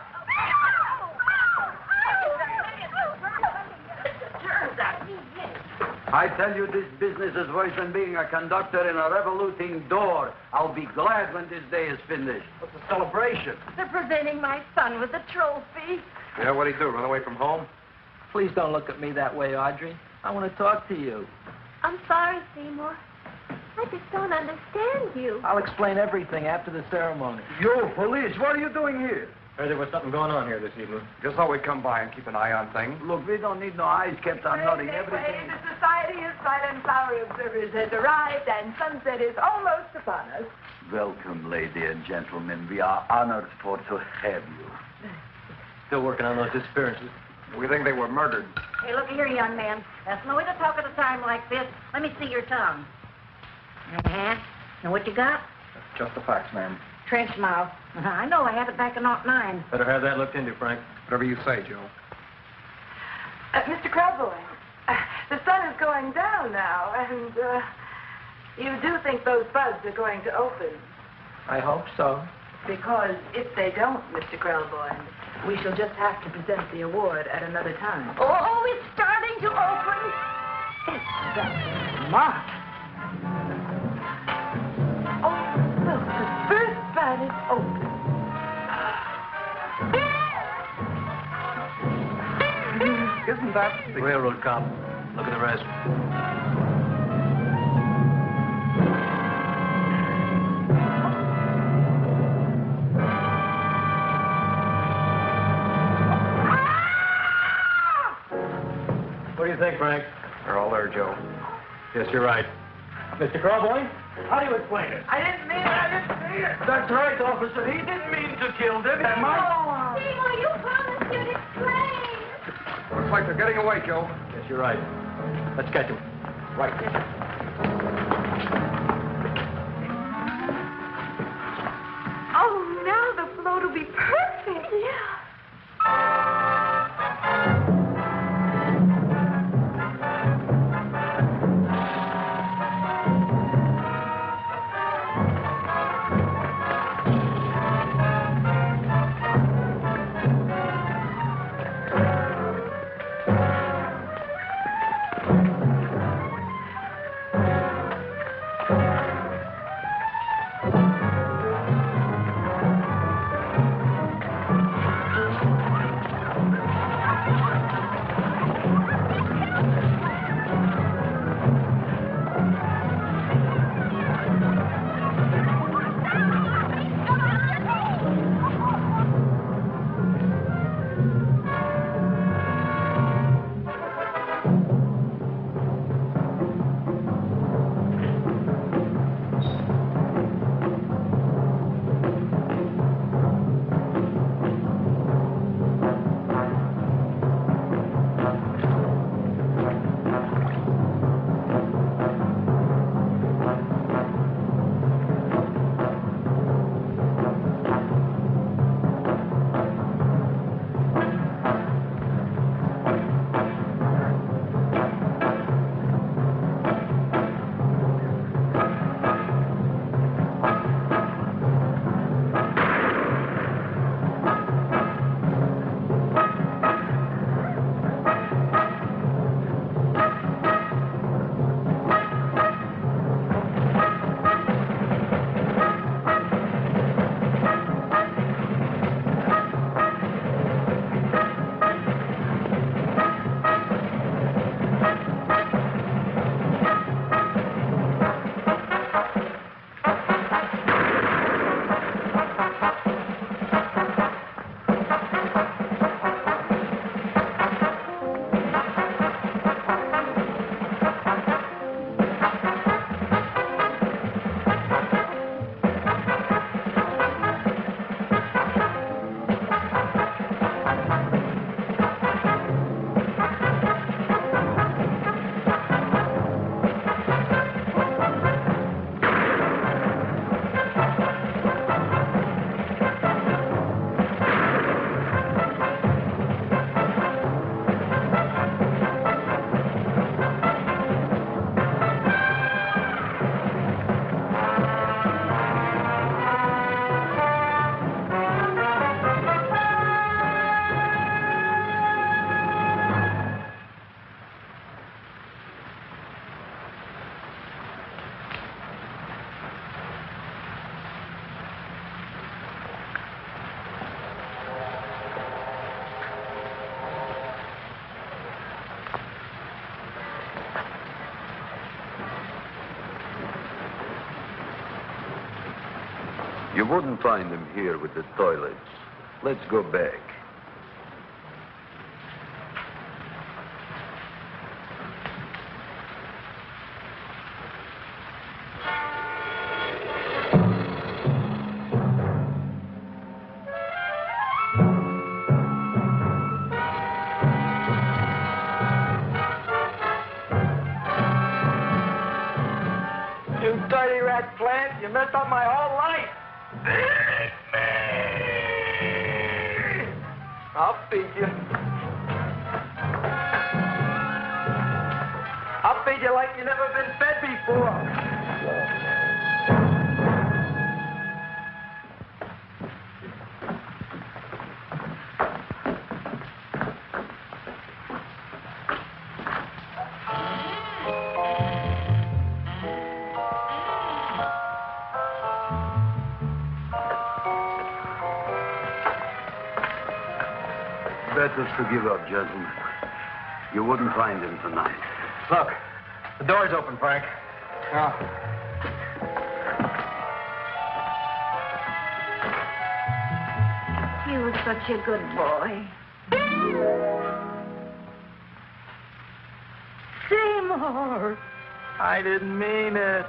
H: I tell you, this business is worse than being a conductor in a revoluting door. I'll be glad when this day is finished.
R: What's the celebration?
N: They're presenting my son with a trophy.
U: Yeah, what'd he do, run away from home?
J: Please don't look at me that way, Audrey. I want to talk to you.
I: I'm sorry, Seymour. I just don't understand you.
J: I'll explain everything after the ceremony.
H: You, police, what are you doing here?
G: Heard there was something going on here this evening.
U: Just thought we'd come by and keep an eye on things.
H: Look, we don't need no eyes kept on nothing.
T: Everything. The Society of Silent Flower Observers has arrived, and sunset is almost upon us.
H: Welcome, lady and gentlemen. We are honored for to have you.
G: Still working on those disappearances.
U: We think they were murdered.
N: Hey, look here, young man. That's no way to talk at a time like this. Let me see your tongue. Now what you got?
U: Just the facts, ma'am.
N: Trench mouth. I know. I had it back in '09.
G: Better have that looked into, Frank.
U: Whatever you say, Joe.
T: Mr. Krelboyne, the sun is going down now, and you do think those buds are going to open?
J: I hope so.
T: Because if they don't, Mr. Krelboyne, we shall just have to present the award at another time.
N: Oh, it's starting to open.
T: That's smart. Oh, look, the first bud is open.
U: Isn't that the
G: railroad cop? Look at the rest. What do you think, Frank?
U: They're all there, Joe.
G: Yes, you're right. Mr. Krelboyne, how do you explain it?
T: I didn't mean it.
H: That's right, officer. He didn't mean to kill them.
I: Seymour, you promised you'd explain.
U: Looks like they're getting away, Joe.
G: Yes, you're right. Let's catch him.
U: Right.
T: Oh, now the float will be perfect. Yeah.
O: You wouldn't find him here with the toilets. Let's go back.
J: You dirty rat plant, you messed up my whole life. I'll feed you. I'll feed you like you've never been fed before.
O: Better to give up, gentlemen. You wouldn't find him tonight.
U: Look, the door's open, Frank.
J: Oh.
N: You were such a good boy. Seymour!
J: I didn't mean it.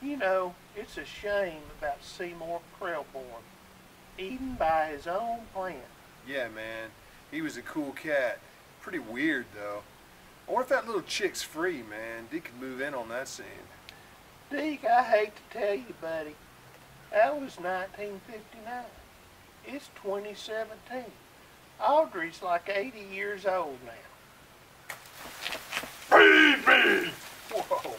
F: You know, it's a shame about Seymour Krellborn, eaten by his own plant.
E: Yeah, man. He was a cool cat. Pretty weird, though. I wonder if that little chick's free, man. Deke could move in on that scene.
F: Deke, I hate to tell you, buddy, that was 1959. It's 2017. Audrey's like 80 years old now.
E: Baby! Whoa.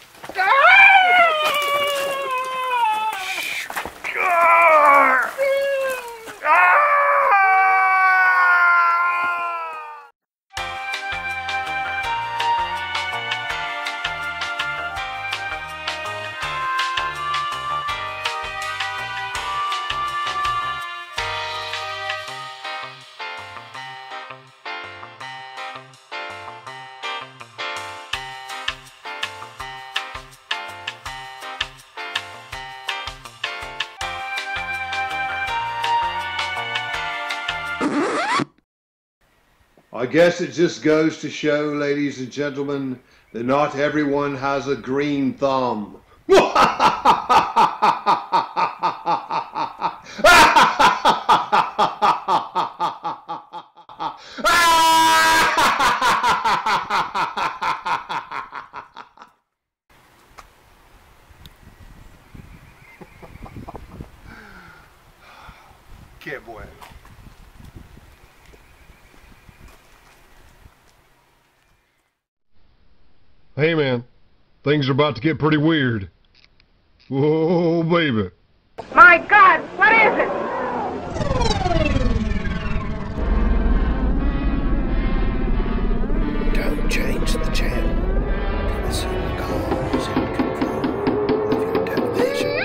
P: I guess it just goes to show, ladies and gentlemen, that not everyone has a green thumb.
E: Que bueno.
A: Hey man, things are about to get pretty weird. Whoa, baby.
I: My God, what is it?
C: Don't change the channel. Tennessee Macabre is in control of your television.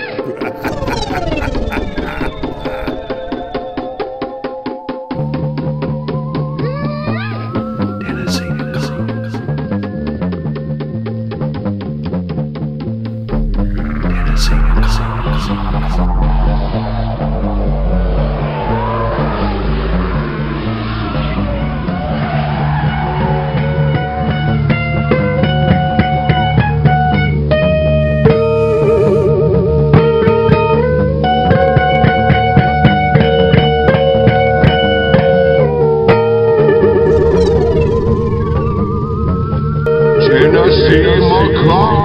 C: Tennessee Macabre.
A: when I see Macabre.